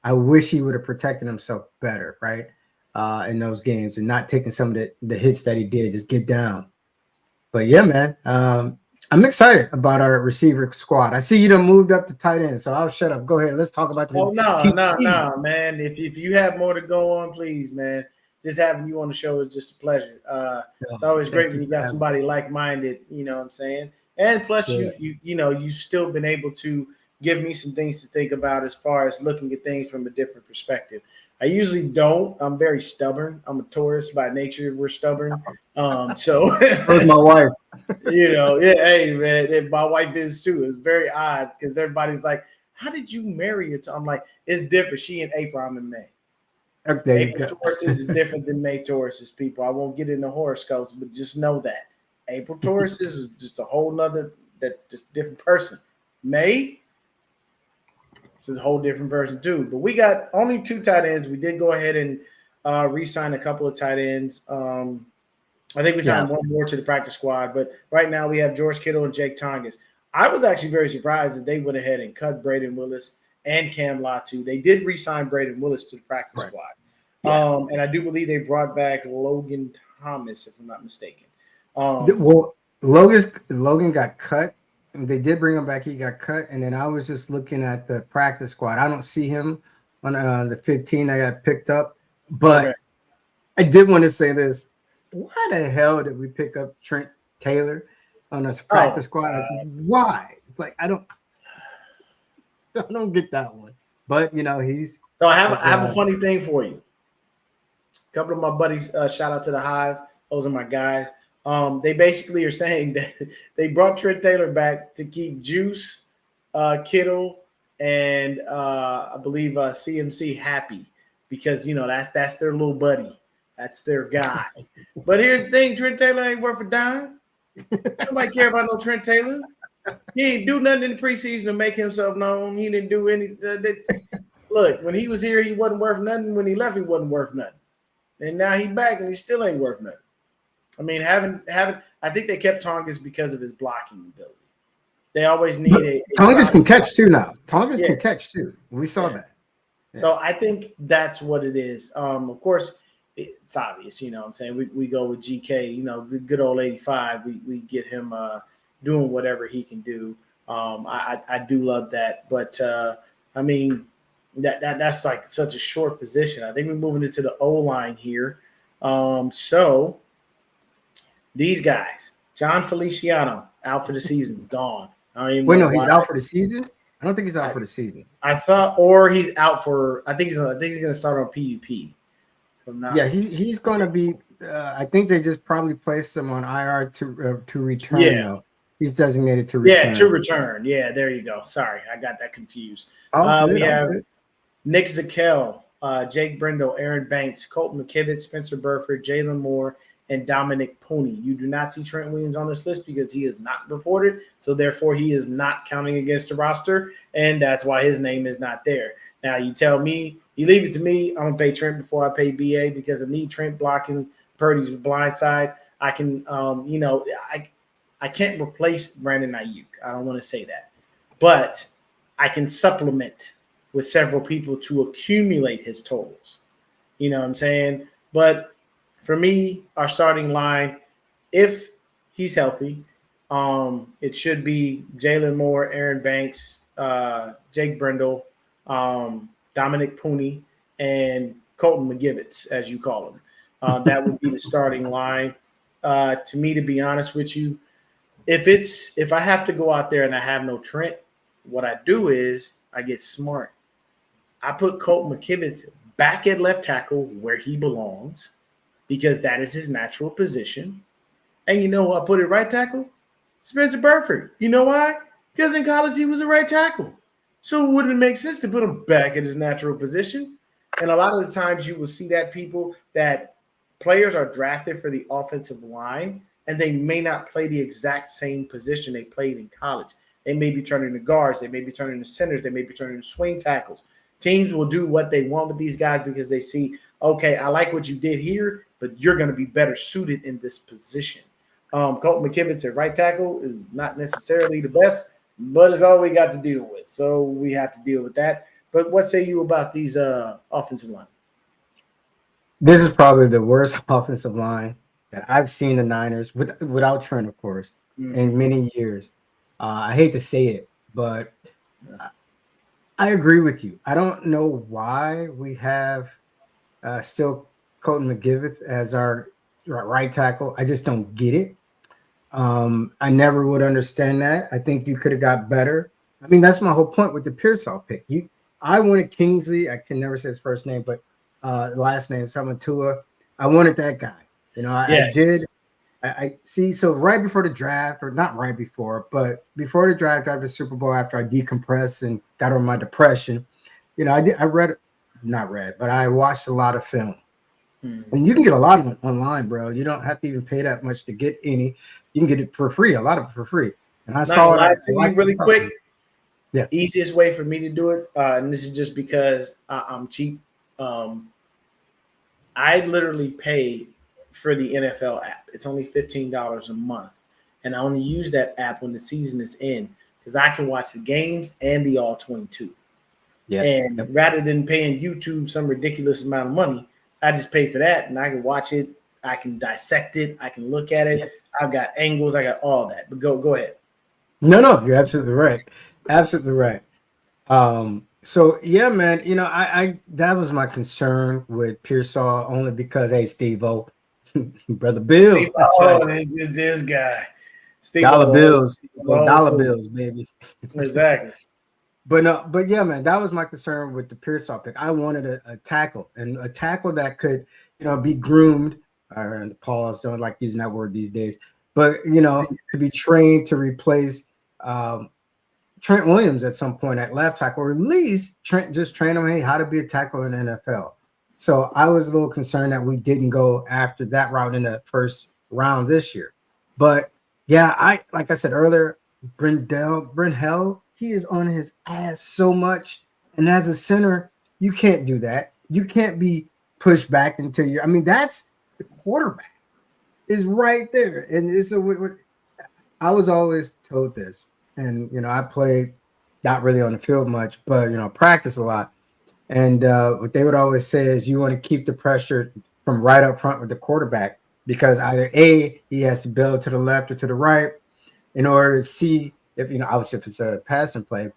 I wish he would have protected himself better, right, in those games and not taking some of the hits that he did. Just get down. But yeah, man, I'm excited about our receiver squad. I see you done moved up to tight end, so I'll shut up. Go ahead. Let's talk about the Oh no, no, TDs. no, man. If you have more to go on, please, man. Just having you on the show is just a pleasure. It's Oh, always great thank when you you for got having me. somebody like-minded, you know what I'm saying? And plus Yeah. you've still been able to give me some things to think about as far as looking at things from a different perspective. I usually don't. I'm very stubborn. I'm a Taurus by nature. We're stubborn. So Where's my wife? yeah, hey man, and my wife is too. It's very odd because everybody's like, "How did you marry her?" I'm like, "It's different. She in April, I'm in May. There you April go. Taurus is different than May Taurus is, people. I won't get into horoscopes, but just know that April Taurus is just a whole nother that just different person. May, it's a whole different person too. But we got only 2 tight ends. We did go ahead and re-sign a couple of tight ends. I think we Yeah. signed one more to the practice squad, but right now we have George Kittle and Jake Tongas. I was actually very surprised that they went ahead and cut Braden Willis and Cam Latu. They did re-sign Braden Willis to the practice Right. squad. Yeah. And I do believe they brought back Logan Thomas, if I'm not mistaken. Well, Logan got cut. They did bring him back. He got cut, and then I was just looking at the practice squad. I don't see him on the 15 that got picked up, Okay. but I did want to say this. Why the hell did we pick up Trent Taylor on this practice Oh, squad? Like, why? It's like I don't get that one. But he's so I have it's a funny thing for you. A couple of my buddies, shout out to the Hive. Those are my guys. They basically are saying that they brought Trent Taylor back to keep Juice, Kittle, and I believe CMC happy because that's their little buddy, that's their guy. But here's the thing: Trent Taylor ain't worth a dime. Nobody care about no Trent Taylor. He ain't do nothing in the preseason to make himself known. He didn't do any. Look, when he was here, he wasn't worth nothing. When he left, he wasn't worth nothing. And now he's back, and he still ain't worth nothing. I mean, I think they kept Tongas because of his blocking ability. They always need a Tongas can catch too now. Tongas can catch too. We saw that. Yeah. So I think that's what it is. Of course, it's obvious. You know what I'm saying? We go with GK, good old 85. We get him doing whatever he can do. I do love that. But, I mean, that's like such a short position. I think we're moving into the O-line here. So these guys, John Feliciano, out for the season, gone. I don't even Wait, know no, he's why. out for the season? I don't think he's out for the season. I thought, or he's out for. I think he's going to start on PUP. Yeah, he's going to be. I think they just probably placed him on IR to return. Yeah. Though he's designated to return. Yeah, to return. Yeah, there you go. Sorry, I got that confused. We have Nick Zakel, Jake Brindle, Aaron Banks, Colton McKivitz, Spencer Burford, Jalen Moore, and Dominic Pooney. You do not see Trent Williams on this list because he is not reported, so therefore he is not counting against the roster, and that's why his name is not there. Now, you tell me, you leave it to me, I'm going to pay Trent before I pay BA because I need Trent blocking Purdy's blind side. I can, I can't replace Brandon Ayuk. I don't want to say that. But I can supplement with several people to accumulate his totals. You know what I'm saying? But for me, our starting line, if he's healthy, it should be Jalen Moore, Aaron Banks, Jake Brindle, Dominic Pooney, and Colton McGivitz, as you call him. That would be the starting line. To me, to be honest with you, if I have to go out there and I have no Trent, what I do is I get smart. I put Colton McKivitz back at left tackle where he belongs because that is his natural position. And you know who I put at right tackle? Spencer Burford. You know why? Because in college he was a right tackle. So wouldn't it make sense to put him back in his natural position? And a lot of the times you will see that players are drafted for the offensive line and they may not play the exact same position they played in college. They may be turning to guards, they may be turning to centers, they may be turning to swing tackles. Teams will do what they want with these guys because they see, okay, I like what you did here, but you're going to be better suited in this position. Colton McKivitz at right tackle is not necessarily the best, but it's all we got to deal with. So we have to deal with that. But what say you about these offensive line? This is probably the worst offensive line that I've seen the Niners, without Trent, of course, in many years. I hate to say it, but I agree with you. I don't know why we have still Colton McGiveth as our right tackle. I just don't get it. I never would understand that. I think you could have got better. I mean, that's my whole point with the Pearsall pick. I wanted Kingsley. I can never say his first name, but last name, Samatua. I wanted that guy. I did. I see. So right before the draft, or not right before, but before the draft, after the Super Bowl, after I decompressed and got over my depression, I watched a lot of film. And you can get a lot of it online, bro. You don't have to even pay that much to get any. You can get it for free, a lot of it for free. And I saw it. Really quick. Yeah. Easiest way for me to do it, and this is just because I'm cheap. I literally pay for the NFL app. It's only $15 a month. And I only use that app when the season is in because I can watch the games and the all 22. Yeah. And rather than paying YouTube some ridiculous amount of money, I just pay for that and I can watch it. I can dissect it. I can look at it. Yeah. I've got angles. I got all that. But go ahead. No, you're absolutely right. Absolutely right. So yeah, man, I that was my concern with Pearsall only because, hey, Steve-O, brother Bill. This guy. Dollar bills, baby. Exactly. But yeah, man, that was my concern with the Pearsall pick. I wanted a tackle, and a tackle that could, be groomed. And pause, don't like using that word these days, but to be trained to replace Trent Williams at some point at left tackle, or at least just train him, hey, how to be a tackle in the NFL. So I was a little concerned that we didn't go after that route in the first round this year. But yeah, like I said earlier, Brent Hell, he is on his ass so much. And as a center, you can't do that. You can't be pushed back until that's the quarterback is right there. And it's I was always told this. And, I played not really on the field much, but, practice a lot. And what they would always say is you want to keep the pressure from right up front with the quarterback because either A, he has to build to the left or to the right in order to see if, obviously if it's a passing play,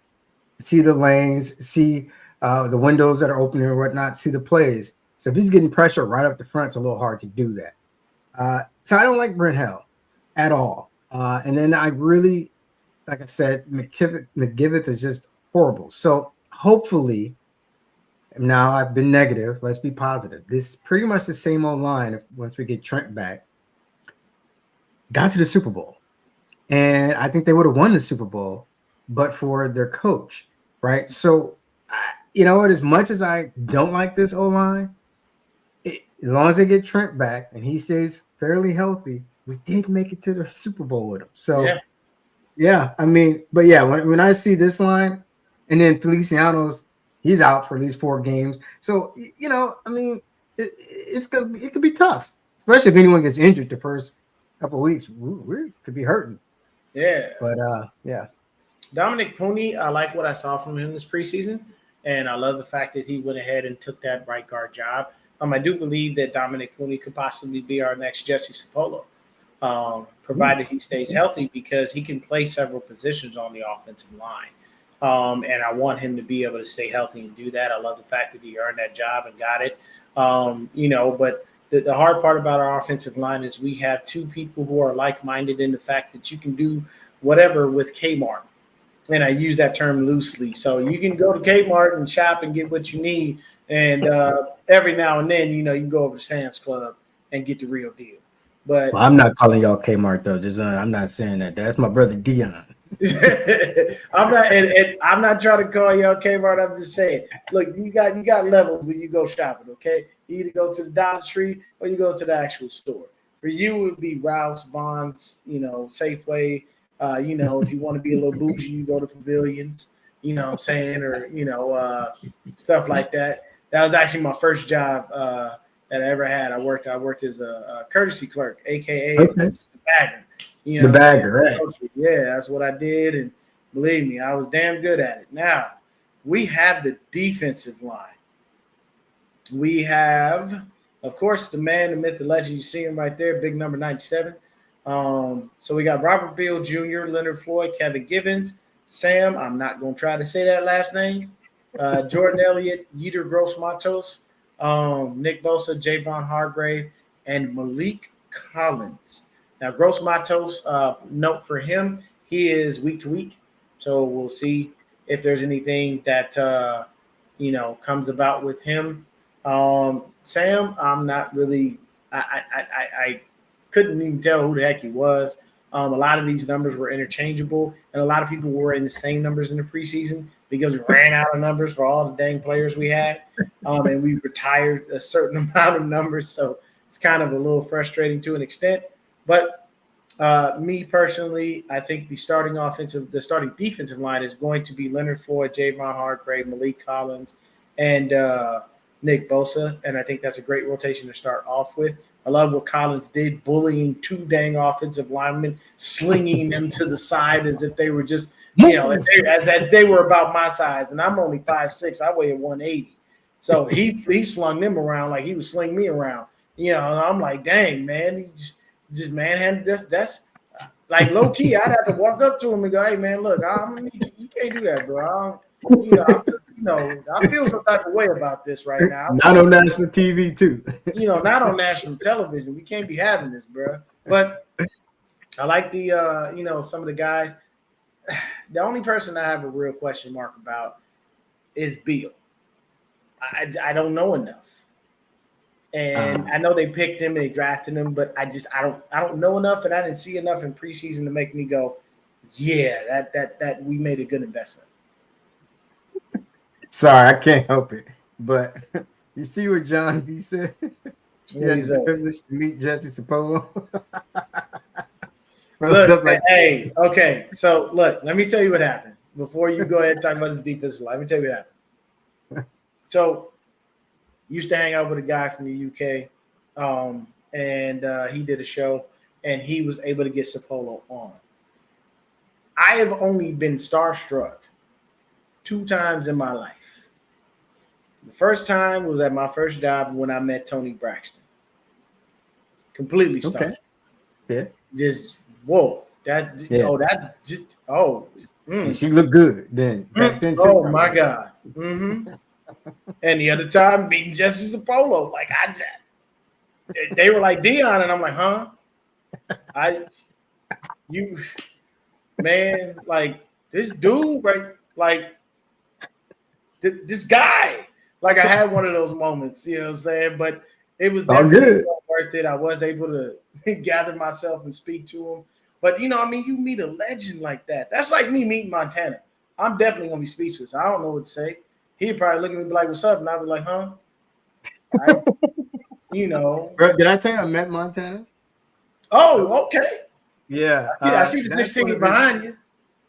see the lanes, see the windows that are open or whatnot, see the plays. So if he's getting pressure right up the front, it's a little hard to do that. So I don't like Brent Hell at all. And then I really, like I said, McGiveth is just horrible. So hopefully, now I've been negative. Let's be positive. This is pretty much the same old line once we get Trent back. Got to the Super Bowl. And I think they would have won the Super Bowl, but for their coach, right? So, as much as I don't like this O-line, as long as they get Trent back and he stays fairly healthy, we did make it to the Super Bowl with him. So, yeah, but yeah, when I see this line and then Feliciano's, he's out for at least 4 games. So, it could be tough, especially if anyone gets injured the first couple of weeks. We could be hurting. Yeah. But, yeah. Dominic Pooney, I like what I saw from him this preseason, and I love the fact that he went ahead and took that right guard job. I do believe that Dominic Pooney could possibly be our next Jesse Sapolo, provided he stays healthy because he can play several positions on the offensive line. And I want him to be able to stay healthy and do that. I love the fact that he earned that job and got it. But the hard part about our offensive line is we have 2 people who are like-minded in the fact that you can do whatever with Kmart. And I use that term loosely. So you can go to Kmart and shop and get what you need. And every now and then, you can go over to Sam's Club and get the real deal. But I'm not calling y'all Kmart though. Just I'm not saying that. That's my brother Dion. and I'm not trying to call you out, Kmart. I'm just saying, look, you got levels when you go shopping. Okay, you either go to the Dollar Tree or you go to the actual store. For you, it would be Ralph's, Bonds, Safeway. If you want to be a little bougie, you go to Pavilions. You know what I'm saying, or stuff like that. That was actually my first job that I ever had. I worked as a courtesy clerk, aka the bagger. The bagger, right? Yeah, that's what I did, and believe me, I was damn good at it. Now we have the defensive line. We have, of course, the man, the myth, the legend. You see him right there, big number 97. So we got Robert Beal Jr., Leonard Floyd, Kevin Givens, Sam. I'm not going to try to say that last name. Jordan Elliott, Yetur Gross-Matos, Nick Bosa, Javon Hargrave, and Malik Collins. Now, Gross-Matos, note for him, he is week to week. So we'll see if there's anything that, comes about with him. Sam, I'm not really I couldn't even tell who the heck he was. A lot of these numbers were interchangeable, and a lot of people were in the same numbers in the preseason because we ran out of numbers for all the dang players we had, and we retired a certain amount of numbers. So it's kind of a little frustrating to an extent. But me personally, I think the starting defensive line is going to be Leonard Floyd, Javon Hargrave, Malik Collins, and Nick Bosa, and I think that's a great rotation to start off with. I love what Collins did, bullying two dang offensive linemen, slinging them to the side as if they were just, as they were about my size, and I'm only 5'6". I weigh 180, so he slung them around like he would sling me around. I'm like, dang man, he just manhandled this. That's like low key. I'd have to walk up to him and go, hey man, look, you can't do that, bro. I feel some type of way about this right now. Not on national TV too. Not on national television. We can't be having this, bro. But I like the, some of the guys. The only person I have a real question mark about is Beal. I don't know enough, and I know they picked him and they drafted him, but I don't know enough, and I didn't see enough in preseason to make me go, yeah, that we made a good investment. Sorry, I can't help it. But you see what John B said? He had the privilege to meet Jesse Sapolo. Hey, okay. So, look, let me tell you what happened. Before you go ahead and talk about this defensive line, let me tell you what happened. So, used to hang out with a guy from the UK, and he did a show, and he was able to get Sapolo on. I have only been starstruck 2 times in my life. The first time was at my first job when I met Tony Braxton. Completely starstruck. Okay. Yeah. Just whoa. She looked good then. Back then too. Oh my God. Mm-hmm. And the other time meeting Jesse Sapolo. Like they were like Dion, and I'm like, huh? Man, like this dude, right? Like this guy. Like I had one of those moments, you know what I'm saying? But it was definitely worth it. I was able to gather myself and speak to him. But, you meet a legend like that. That's like me meeting Montana. I'm definitely going to be speechless. I don't know what to say. He'd probably look at me and be like, what's up? And I'd be like, huh? Bro, did I tell you I met Montana? Oh, okay. Yeah. I see the 16 behind you.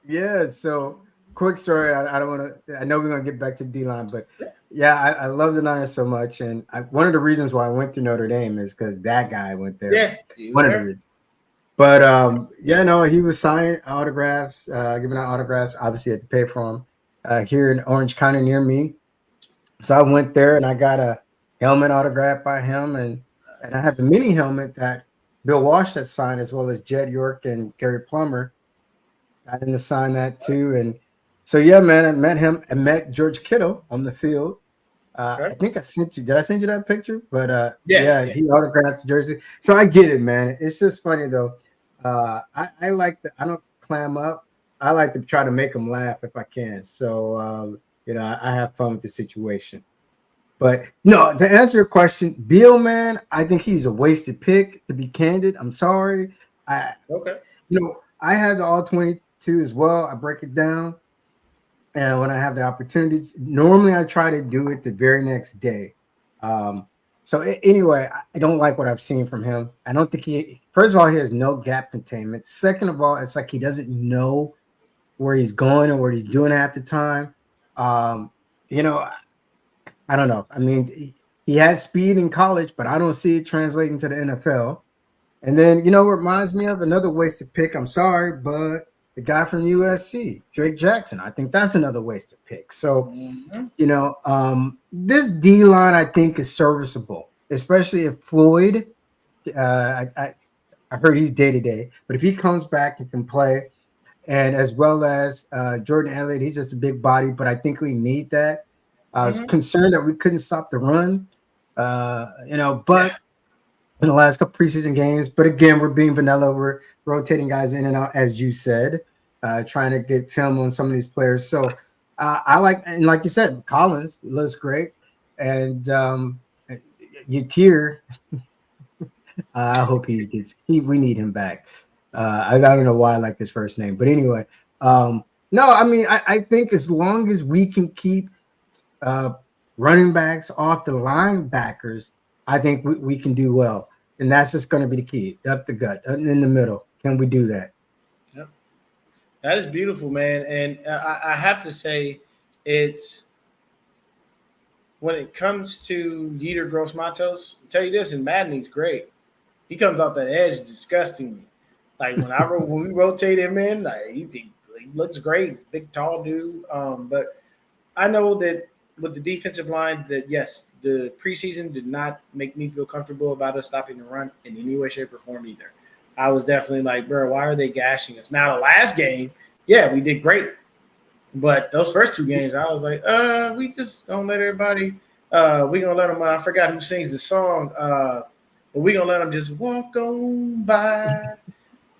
Yeah, so quick story. I don't want to – I know we're going to get back to D-line, but – yeah, I love the Niners so much, and one of the reasons why I went to Notre Dame is because that guy went there. Yeah, one of the reasons. But he was signing autographs, giving out autographs. Obviously, had to pay for them here in Orange County near me. So I went there and I got a helmet autographed by him, and I have the mini helmet that Bill Walsh had signed, as well as Jed York and Gary Plummer. I didn't sign that too, and. So, yeah, man, I met him. I met George Kittle on the field. I think I sent you. Did I send you that picture? But, he autographed the jersey. So I get it, man. It's just funny, though. I like to – I don't clam up. I like to try to make them laugh if I can. So, I have fun with the situation. But, no, to answer your question, Beal, man, I think he's a wasted pick, to be candid. I'm sorry. I had the all-22 too as well. I break it down, and when I have the opportunity, normally I try to do it the very next day. Anyway, I don't like what I've seen from him. I don't think first of all, he has no gap containment. Second of all, it's like he doesn't know where he's going and what he's doing at the time. Um, you know, I don't know. I mean, he had speed in college, but I don't see it translating to the NFL. And then, what reminds me of another wasted pick. I'm sorry, but the guy from USC, Drake Jackson. I think that's another wasted pick. So, this D line I think is serviceable, especially if Floyd. I heard he's day to day, but if he comes back and can play, and as well as Jordan Elliott, he's just a big body, but I think we need that. I was concerned that we couldn't stop the run, but in the last couple preseason games. But again, we're being vanilla. We're rotating guys in and out, as you said, trying to get film on some of these players. So I like you said, Collins looks great. And Yatir, I hope we need him back. I don't know why I like his first name, but anyway, no, I mean, I think as long as we can keep running backs off the linebackers, I think we can do well. And that's just going to be the key, up the gut, in the middle. Can we do that? Yep. That is beautiful, man. And I have to say, it's when it comes to Yetur Gross-Matos, I'll tell you this, in Madden, he's great. He comes off that edge disgustingly. Like when we rotate him in, like, he looks great, big tall dude. But I know that with the defensive line, that yes, the preseason did not make me feel comfortable about us stopping the run in any way, shape, or form either. I was definitely like, bro, why are they gashing us? Now the last game, yeah, we did great, but those first two games, I was like, we just gonna let everybody. We gonna let them. I forgot who sings the song. But we gonna let them just walk on by.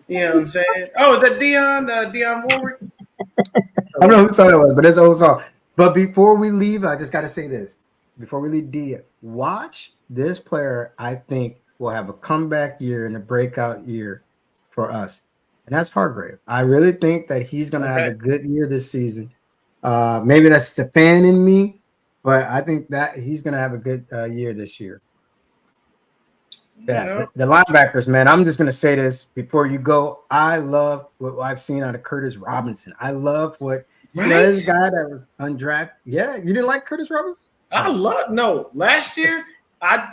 You know what I'm saying? Oh, is that Dionne Warwick? I don't know who song it was, but it's an old song. But before we leave, I just got to say this. Before we leave, Dia, watch this player. I think will have a comeback year and a breakout year for us, and that's Hargrave. I really think that he's going to have a good year this season. Maybe that's the fan in me, but I think that he's going to have a good year this year. Yeah, the linebackers, man. I'm just going to say this before you go. I love what I've seen out of Curtis Robinson. I love what this guy that was undrafted. Yeah, you didn't like Curtis Robinson? Last year,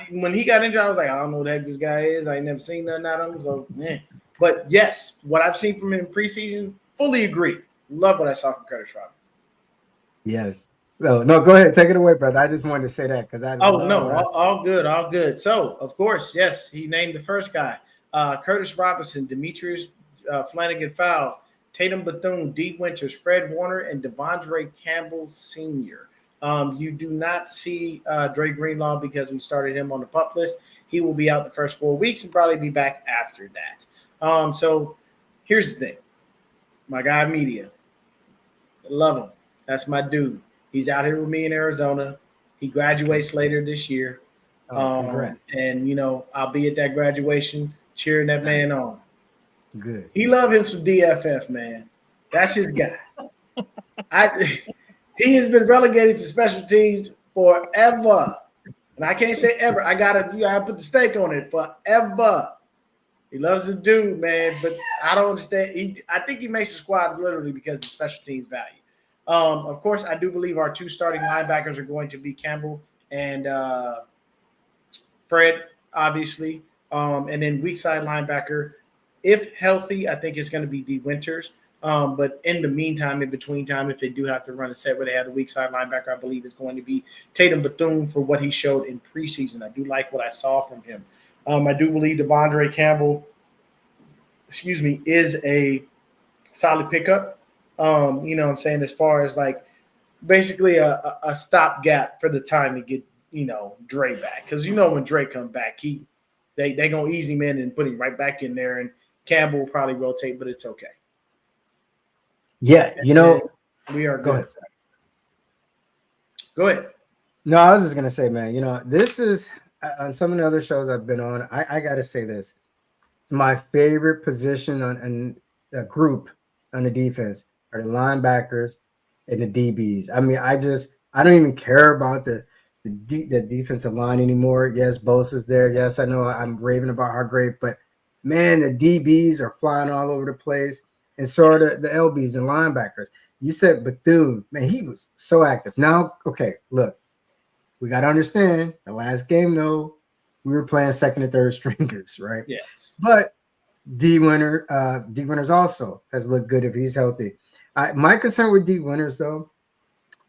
when he got injured, I was like, I don't know who the heck this guy is. I ain't never seen nothing out of him. So, man. But yes, what I've seen from him in preseason, fully agree. Love what I saw from Curtis Robinson. Yes. So, no, go ahead. Take it away, brother. I just wanted to say that because all good. So, of course, yes, he named the first guy. Curtis Robinson, Demetrius Flanagan-Fowles, Tatum Bethune, Dee Winters, Fred Warner, and Devondre Campbell Sr. You do not see Dre Greenlaw because we started him on the PUP list. He will be out the first 4 weeks and probably be back after that. So here's the thing. My guy, Media. Love him. That's my dude. He's out here with me in Arizona. He graduates later this year. And, I'll be at that graduation cheering that man on. Good. He love him some DFF, man. That's his guy. He has been relegated to special teams forever. And I can't say ever. I gotta put the stake on it. Forever. He loves the dude, man. But I don't understand. I think he makes the squad literally because of special teams value. Of course, I do believe our two starting linebackers are going to be Campbell and Fred, obviously. And then weak side linebacker, if healthy, I think it's going to be Dee Winters. But in the meantime, in between time, if they do have to run a set where they have a weak side linebacker, I believe it's going to be Tatum Bethune for what he showed in preseason. I do like what I saw from him. I do believe Devondre Campbell, is a solid pickup. You know what I'm saying, as far as like basically a stopgap for the time to get, Dre back. Because, when Dre comes back, they going to ease him in and put him right back in there. And Campbell will probably rotate, but it's okay. Yeah, we are good. Go ahead. No, I was just going to say, man, this is on some of the other shows I've been on. I got to say this. It's my favorite position in a group on the defense are the linebackers and the DBs. I mean, I don't even care about the defensive line anymore. Yes, Bosa's there. Yes, I know I'm raving about Hargrave, but man, the DBs are flying all over the place, and so are the LBs and linebackers. You said Bethune, man, he was so active. Now, okay, look, we got to understand the last game though, we were playing second and third stringers, right? Yes. But D Winters also has looked good if he's healthy. My concern with D Winters though,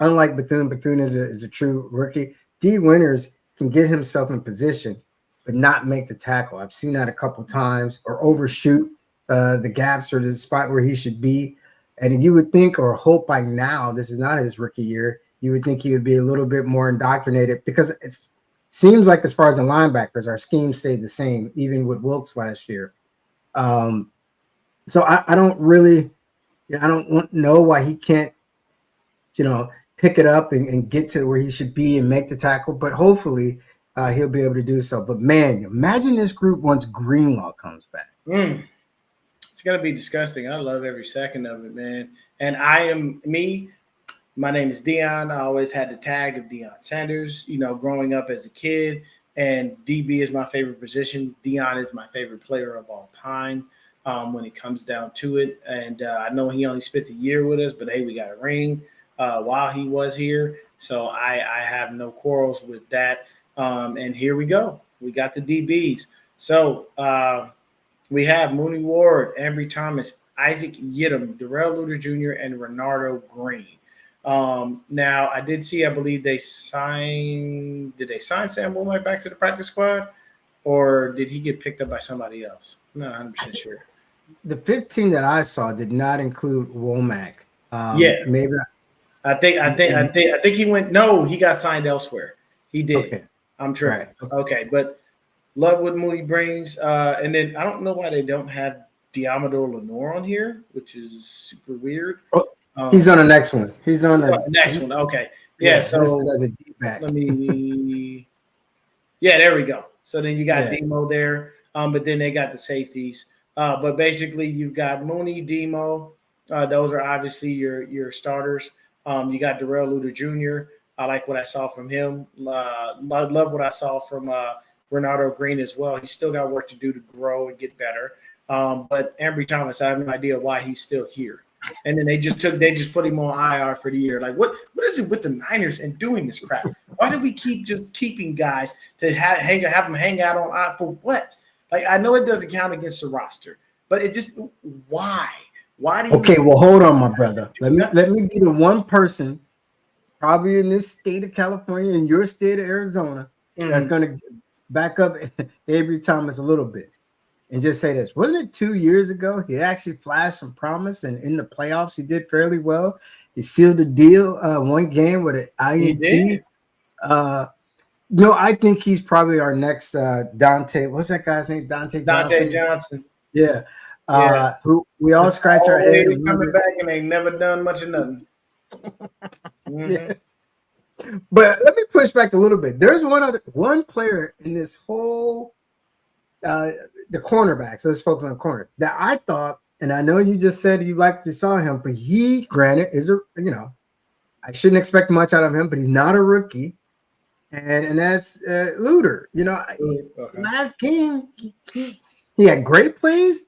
unlike Bethune is a true rookie. D Winters can get himself in position, but not make the tackle. I've seen that a couple times, or overshoot the gaps or the spot where he should be. And you would think or hope by now, this is not his rookie year, you would think he would be a little bit more indoctrinated, because it seems like as far as the linebackers, our scheme stayed the same, even with Wilkes last year. So I don't really, I don't know why he can't, pick it up and get to where he should be and make the tackle, but hopefully he'll be able to do so. But man, imagine this group once Greenlaw comes back. It's going to be disgusting. I love every second of it, man. And my name is Dion. I always had the tag of Deion Sanders, growing up as a kid. And DB is my favorite position. Dion is my favorite player of all time when it comes down to it. And I know he only spent a year with us, but hey, we got a ring while he was here. So I have no quarrels with that. And here we go. We got the DBs. So we have Mooney Ward, Ambry Thomas, Isaac Yiadom, Darrell Luter Jr., and Renardo Green. Now, I did see, I believe did they sign Sam Womack back to the practice squad, or did he get picked up by somebody else? I'm not 100% sure. The 15 that I saw did not include Womack. Maybe. I think he went. No, he got signed elsewhere. He did. Okay. I'm sure. Right. Okay, but love what Mooney brings. And then I don't know why they don't have Diamador Lenore on here, which is super weird. He's on the next one. He's on the next one. Okay. Yeah. So as a D-back. Let me. Yeah, there we go. So then you got Demo there, but then they got the safeties. But basically, you've got Mooney, Demo. Those are obviously your starters. You got Darrell Luter Jr. I like what I saw from him. Love what I saw from Renardo Green as well. He's still got work to do to grow and get better. But Ambry Thomas, I have no idea why he's still here. And then they just put him on IR for the year. Like, what is it with the Niners and doing this crap? Why do we keep just keeping guys to have them hang out on IR for what? Like, I know it doesn't count against the roster, but it just why? Why do you? Okay, well, hold on, my brother. Let me be the one person, probably in this state of California, in your state of Arizona, that's going to back up Ambry Thomas a little bit. And just say this. Wasn't it 2 years ago he actually flashed some promise, and in the playoffs he did fairly well? He sealed the deal one game with an INT. I think he's probably our next Dante. What's that guy's name? Dante Johnson. Yeah. Who we all scratch our head. He's coming back and ain't never done much of nothing. Yeah. But let me push back a little bit. There's one player in this whole the cornerbacks, let's focus on the corner, that I thought, and I know you just said you saw him, but he, granted, is I shouldn't expect much out of him, but he's not a rookie, and that's Luter. Last game he had great plays,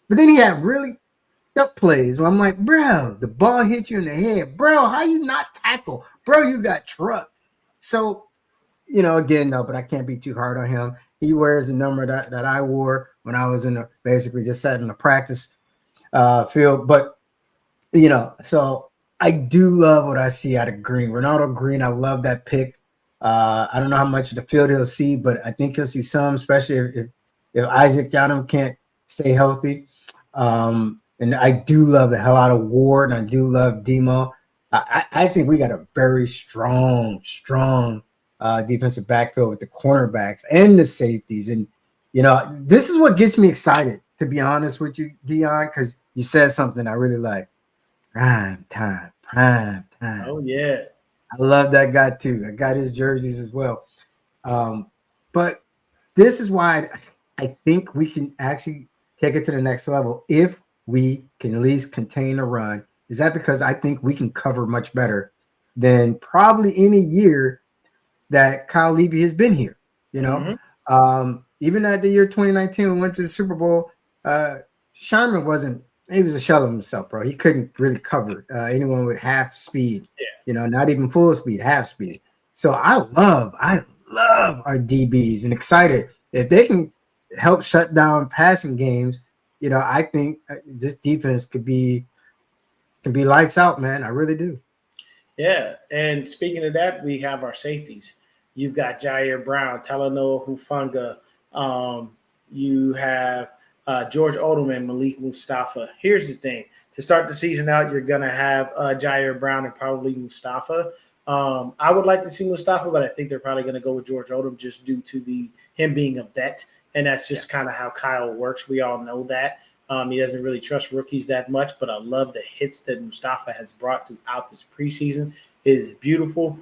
but then he had really up plays where I'm like, bro, the ball hit you in the head, bro. How you not tackle, bro? You got trucked. So, again, no, but I can't be too hard on him. He wears the number that I wore when I was basically just sat in the practice field. But, so I do love what I see out of Green. Renardo Green, I love that pick. I don't know how much of the field he'll see, but I think he'll see some, especially if Isaac Yiadom can't stay healthy. And I do love the hell out of Ward, and I do love Demo. I think we got a very strong defensive backfield with the cornerbacks and the safeties. And, this is what gets me excited, to be honest with you, Dion, because you said something I really like. Prime time. Oh, yeah. I love that guy, too. I got his jerseys as well. But this is why I think we can actually take it to the next level if we can at least contain a run. Is that because I think we can cover much better than probably any year that Kyle Levy has been here. You know, even at the year 2019, when we went to the Super Bowl, Sherman wasn't. He was a shell of himself, bro. He couldn't really cover anyone with half speed. Yeah. You know, not even full speed, half speed. So I love our DBs and excited if they can help shut down passing games. You know, I think this defense could be lights out, man. I really do. Yeah, and speaking of that, we have our safeties. You've got Jair Brown, Talanoa Hufanga. You have George Odom and Malik Mustafa. Here's the thing. To start the season out, you're going to have Jair Brown and probably Mustafa. I would like to see Mustafa, but I think they're probably going to go with George Odom just due to him being a vet, and that's just kind of how Kyle works. We all know that. He doesn't really trust rookies that much, but I love the hits that Mustafa has brought throughout this preseason. It is beautiful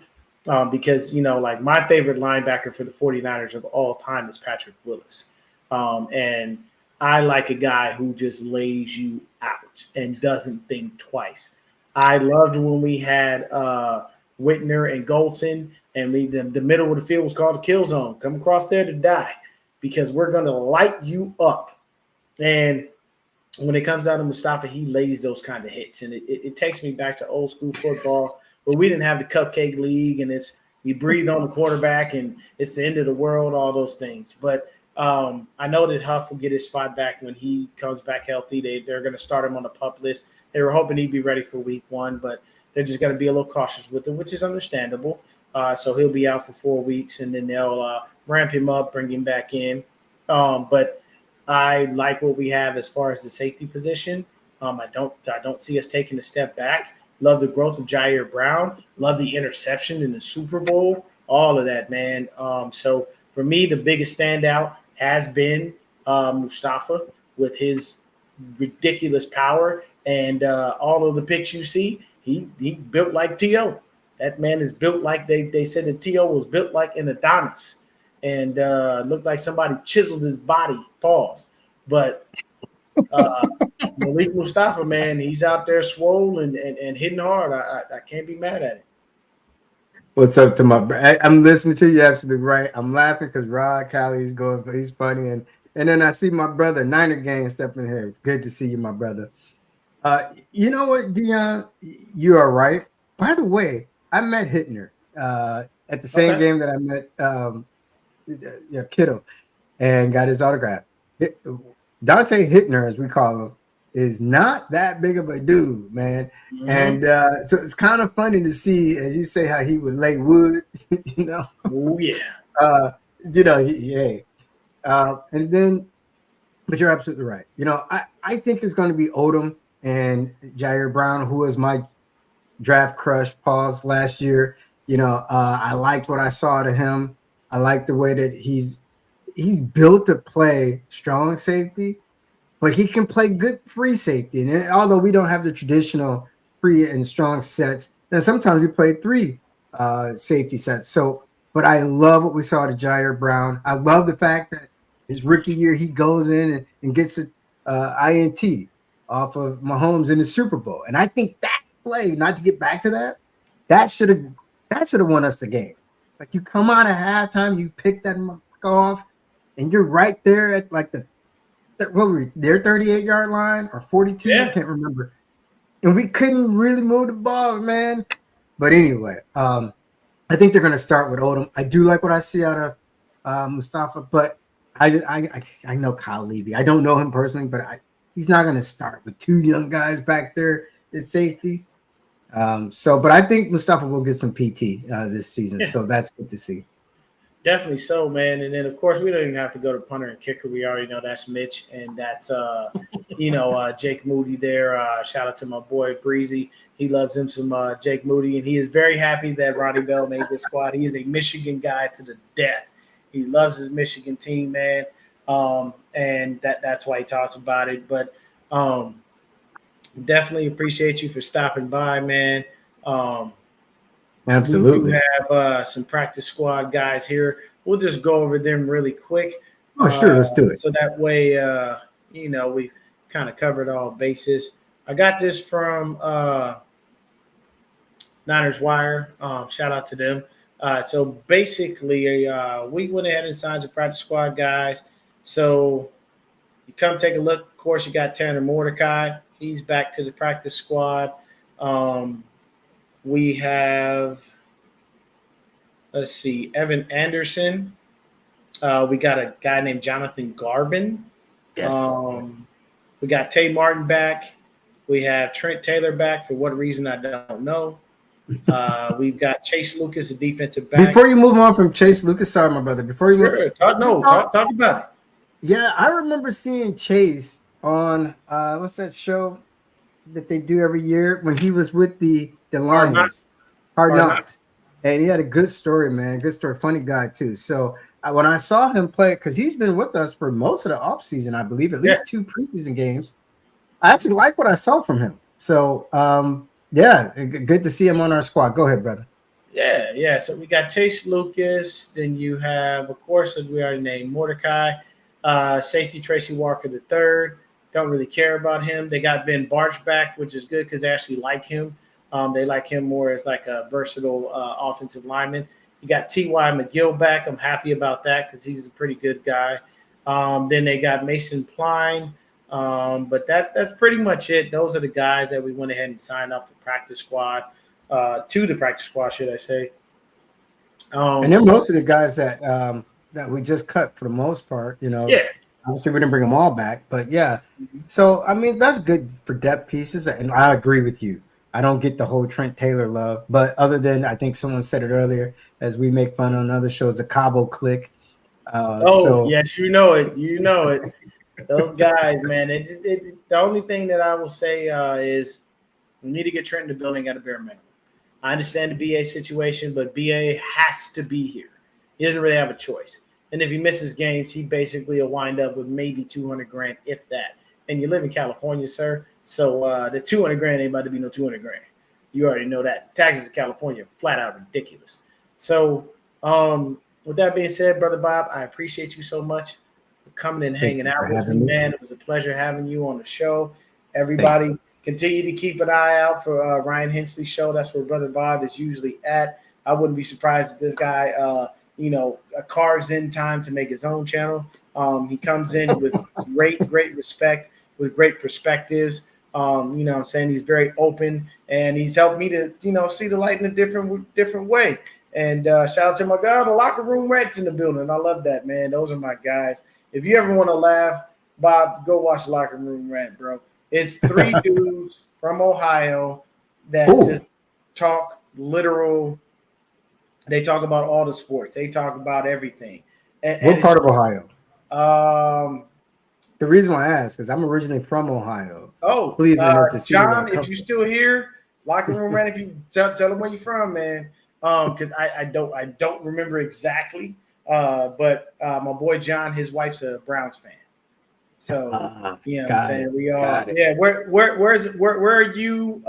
because, you know, like my favorite linebacker for the 49ers of all time is Patrick Willis. And I like a guy who just lays you out and doesn't think twice. I loved when we had Whitner and Goldson, and the middle of the field was called the kill zone. Come across there to die because we're going to light you up. And when it comes down to Mustafa, he lays those kind of hits. And it takes me back to old school football where we didn't have the cupcake league and you breathe on the quarterback and it's the end of the world, all those things. But I know that Huff will get his spot back when he comes back healthy. They're going to start him on the PUP list. They were hoping he'd be ready for week 1, but they're just going to be a little cautious with him, which is understandable. So he'll be out for 4 weeks, and then they'll ramp him up, bring him back in. But I like what we have as far as the safety position. I don't see us taking a step back. Love the growth of Jair Brown. Love the interception in the Super Bowl. All of that, man. So for me, the biggest standout has been Mustafa with his ridiculous power and all of the pics you see. He built like T.O. That man is built like they said that T.O. was built like an Adonis and looked like somebody chiseled his body. Pause. But Malik Mustafa, man, he's out there swole and hitting hard. I can't be mad at it. What's up to my? I'm listening to you. Absolutely right. I'm laughing because Rod Callie's going. He's funny, and then I see my brother Niner Gang stepping here. Good to see you, my brother. You know what, Dion? You are right. By the way, I met Hittner at the same game that I met Kittle and got his autograph. Dante Hittner, as we call him, is not that big of a dude, man. Mm-hmm. And so it's kind of funny to see, as you say, how he would lay wood, you know. Oh, yeah. You know, and then, but you're absolutely right. You know, I think it's going to be Odom and Jair Brown, who was my draft crush, pause, last year. You know, I liked what I saw to him. I like the way that he's built to play strong safety, but he can play good free safety. And although we don't have the traditional free and strong sets, and sometimes we play 3 safety sets. So, but I love what we saw to Jair Brown. I love the fact that his rookie year, he goes in and gets an INT off of Mahomes in the Super Bowl. And I think that play, not to get back to that should have won us the game. Like, you come out of halftime, you pick that off, and you're right there at like their 38-yard line or 42. Yeah. I can't remember. And we couldn't really move the ball, man. But anyway, I think they're going to start with Odom. I do like what I see out of Mustafa, but I know Kyle Levy. I don't know him personally, but he's not going to start with 2 young guys back there at safety. But I think Mustafa will get some PT this season, so that's good to see. Definitely so, man. And then, of course, we don't even have to go to punter and kicker. We already know that's Mitch, and that's, Jake Moody there. Shout out to my boy Breezy. He loves him some Jake Moody, and he is very happy that Ronnie Bell made this squad. He is a Michigan guy to the death. He loves his Michigan team, man, and that's why he talks about it. But definitely appreciate you for stopping by, man. Absolutely. We do have some practice squad guys here. We'll just go over them really quick. Oh, sure. Let's do it. So that way, we kind of covered all bases. I got this from Niners Wire. Shout out to them. So basically, we went ahead and signed the practice squad guys. So you come take a look. Of course, you got Tanner Mordecai. He's back to the practice squad. We have, let's see, Evan Anderson. We got a guy named Jonathan Garbin. Yes. We got Tay Martin back. We have Trent Taylor back. For what reason, I don't know. We've got Chase Lucas, a defensive back. Before you move on from Chase Lucas, sorry, my brother. Before you move, talk about it. Yeah, I remember seeing Chase on what's that show that they do every year when he was with the Lions, Hard Knocks. And he had a good story, man. Good story, funny guy too. So when I saw him play, because he's been with us for most of the offseason, I believe, at least 2 preseason games. I actually like what I saw from him. So yeah, good to see him on our squad. Go ahead, brother. Yeah. So we got Chase Lucas. Then you have, of course, as we already named, Mordecai. Safety Tracy Walker III. Don't really care about him. They got Ben Barch back, which is good because they actually like him. They like him more as like a versatile offensive lineman. You got T.Y. McGill back. I'm happy about that because he's a pretty good guy. Then they got Mason Pline. But that's pretty much it. Those are the guys that we went ahead and signed off the practice squad, to the practice squad, should I say. And then most of the guys that we just cut for the most part, Yeah. Obviously, we didn't bring them all back, but yeah. So, I mean, that's good for depth pieces, and I agree with you. I don't get the whole Trent Taylor love, but other than, I think someone said it earlier, as we make fun on other shows, the Cabo clique. Yes, you know it. Those guys, man. The only thing that I will say is we need to get Trent in the building at a bare minimum. I understand the BA situation, but BA has to be here. He doesn't really have a choice. And if he misses games, he basically will wind up with maybe $200,000, if that. And you live in California, sir. So the $200,000 ain't about to be no $200,000. You already know that. Taxes in California are flat out ridiculous. So with that being said, Brother Bob, I appreciate you so much for coming and hanging out with me, man. It was a pleasure having you on the show. Everybody continue to keep an eye out for Ryan Hensley's show. That's where Brother Bob is usually at. I wouldn't be surprised if this guy carves in time to make his own channel. He comes in with great respect, with great perspectives. I'm saying he's very open, and he's helped me to, see the light in a different way. And shout out to my guy, the Locker Room Rats in the building. I love that, man. Those are my guys. If you ever want to laugh, Bob, go watch Locker Room Rant, bro. It's 3 dudes from Ohio that just talk literal. They talk about all the sports. They talk about everything. What part of Ohio? The reason why I ask is I'm originally from Ohio. Oh, Cleveland is the city John, if you're still here, Locker Room Rant, if you tell them where you're from, man. Because I don't remember exactly. But my boy John, his wife's a Browns fan. So what I'm saying? We are where are you,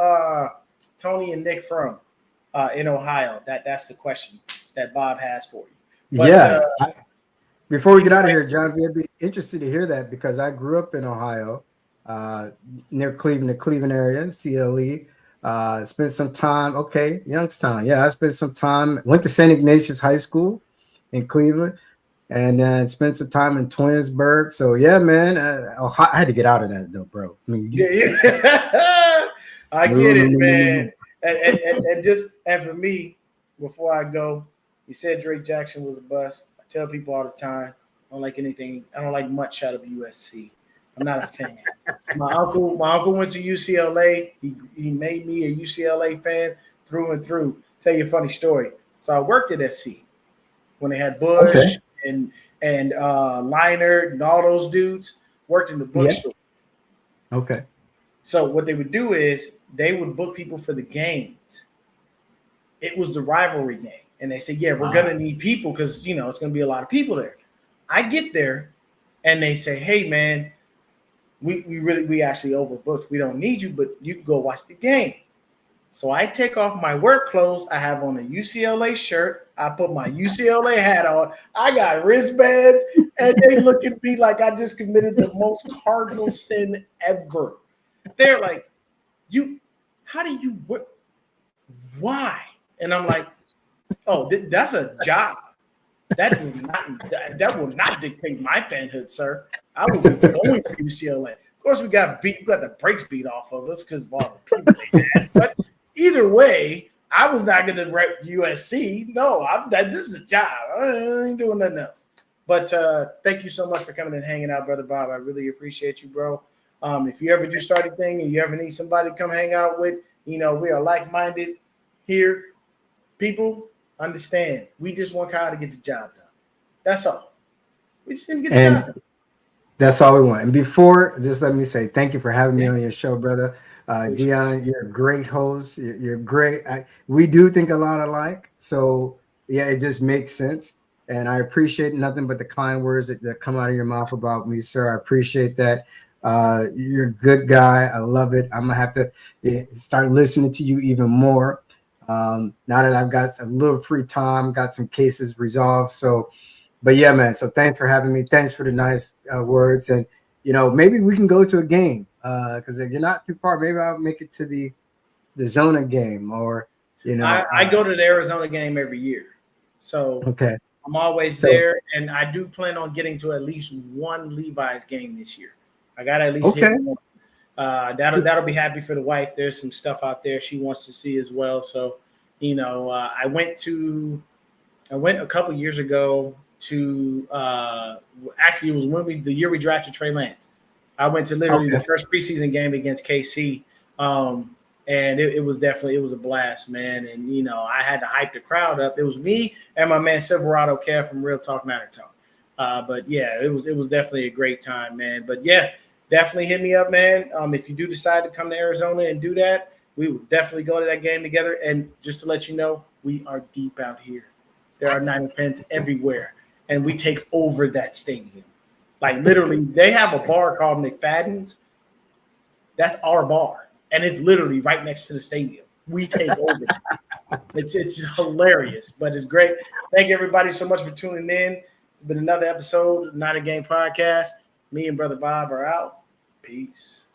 Tony and Nick from in Ohio? That's the question that Bob has for you. But, before we get out of here, John, I'd be interested to hear that because I grew up in Ohio, near Cleveland, the Cleveland area, CLE. Spent some time, Youngstown. Yeah, I spent some time, went to St. Ignatius High School in Cleveland, and then spent some time in Twinsburg. So, yeah, man, I had to get out of that, though, bro. I mean, I get it, man. And for me, before I go, you said Drake Jackson was a bust. I tell people all the time, I don't like much out of USC. I'm not a fan. My uncle went to UCLA. He made me a UCLA fan through and through. Tell you a funny story. So I worked at SC when they had Bush and Leinert and all those dudes. Worked in the bookstore. Yeah. Okay. So what they would do is they would book people for the games. It was the rivalry game. And they said, yeah, we're going to need people because, it's going to be a lot of people there. I get there and they say, hey, man, we actually overbooked. We don't need you, but you can go watch the game. So I take off my work clothes. I have on a UCLA shirt. I put my UCLA hat on. I got wristbands, and they look at me like I just committed the most cardinal sin ever. They're like, "You, how do you? Why?" And I'm like, "Oh, that's a job. That does not. That will not dictate my fanhood, sir. I will be going to UCLA. Of course, we got the brakes beat off of us because of all the people they had, but." Either way, I was not going to rep USC. No, this is a job. I ain't doing nothing else. But thank you so much for coming and hanging out, Brother Bob. I really appreciate you, bro. If you ever do start a thing and you ever need somebody to come hang out with, we are like-minded here. People, understand. We just want Kyle to get the job done. That's all. We just didn't get the job done. That's all we want. And before, just let me say thank you for having me on your show, brother. Dion, you're a great host. You're great. We do think a lot alike. So, yeah, it just makes sense. And I appreciate nothing but the kind words that come out of your mouth about me, sir. I appreciate that. You're a good guy. I love it. I'm going to have to start listening to you even more. Now that I've got a little free time, got some cases resolved. So, but yeah, man. So thanks for having me. Thanks for the nice words. And, maybe we can go to a game. Because if you're not too far, maybe I'll make it to the Zona game, or I go to the Arizona game every year, so okay, I'm always there, and I do plan on getting to at least one Levi's game this year. I got to at least hit one. That'll be happy for the wife. There's some stuff out there she wants to see as well. So, I went a couple years ago to actually it was the year we drafted Trey Lance. I went to literally the first preseason game against KC, and it was a blast, man. And I had to hype the crowd up. It was me and my man Silverado Kev from Real Talk Matter Talk. But yeah, it was definitely a great time, man. But yeah, definitely hit me up, man. If you do decide to come to Arizona and do that, we will definitely go to that game together. And just to let you know, we are deep out here. There are Niner fans everywhere, and we take over that stadium. Like literally, they have a bar called McFadden's. That's our bar, and it's literally right next to the stadium. We take over. It's just hilarious, but it's great. Thank everybody so much for tuning in. It's been another episode of Not a Game Podcast. Me and Brother Bob are out. Peace.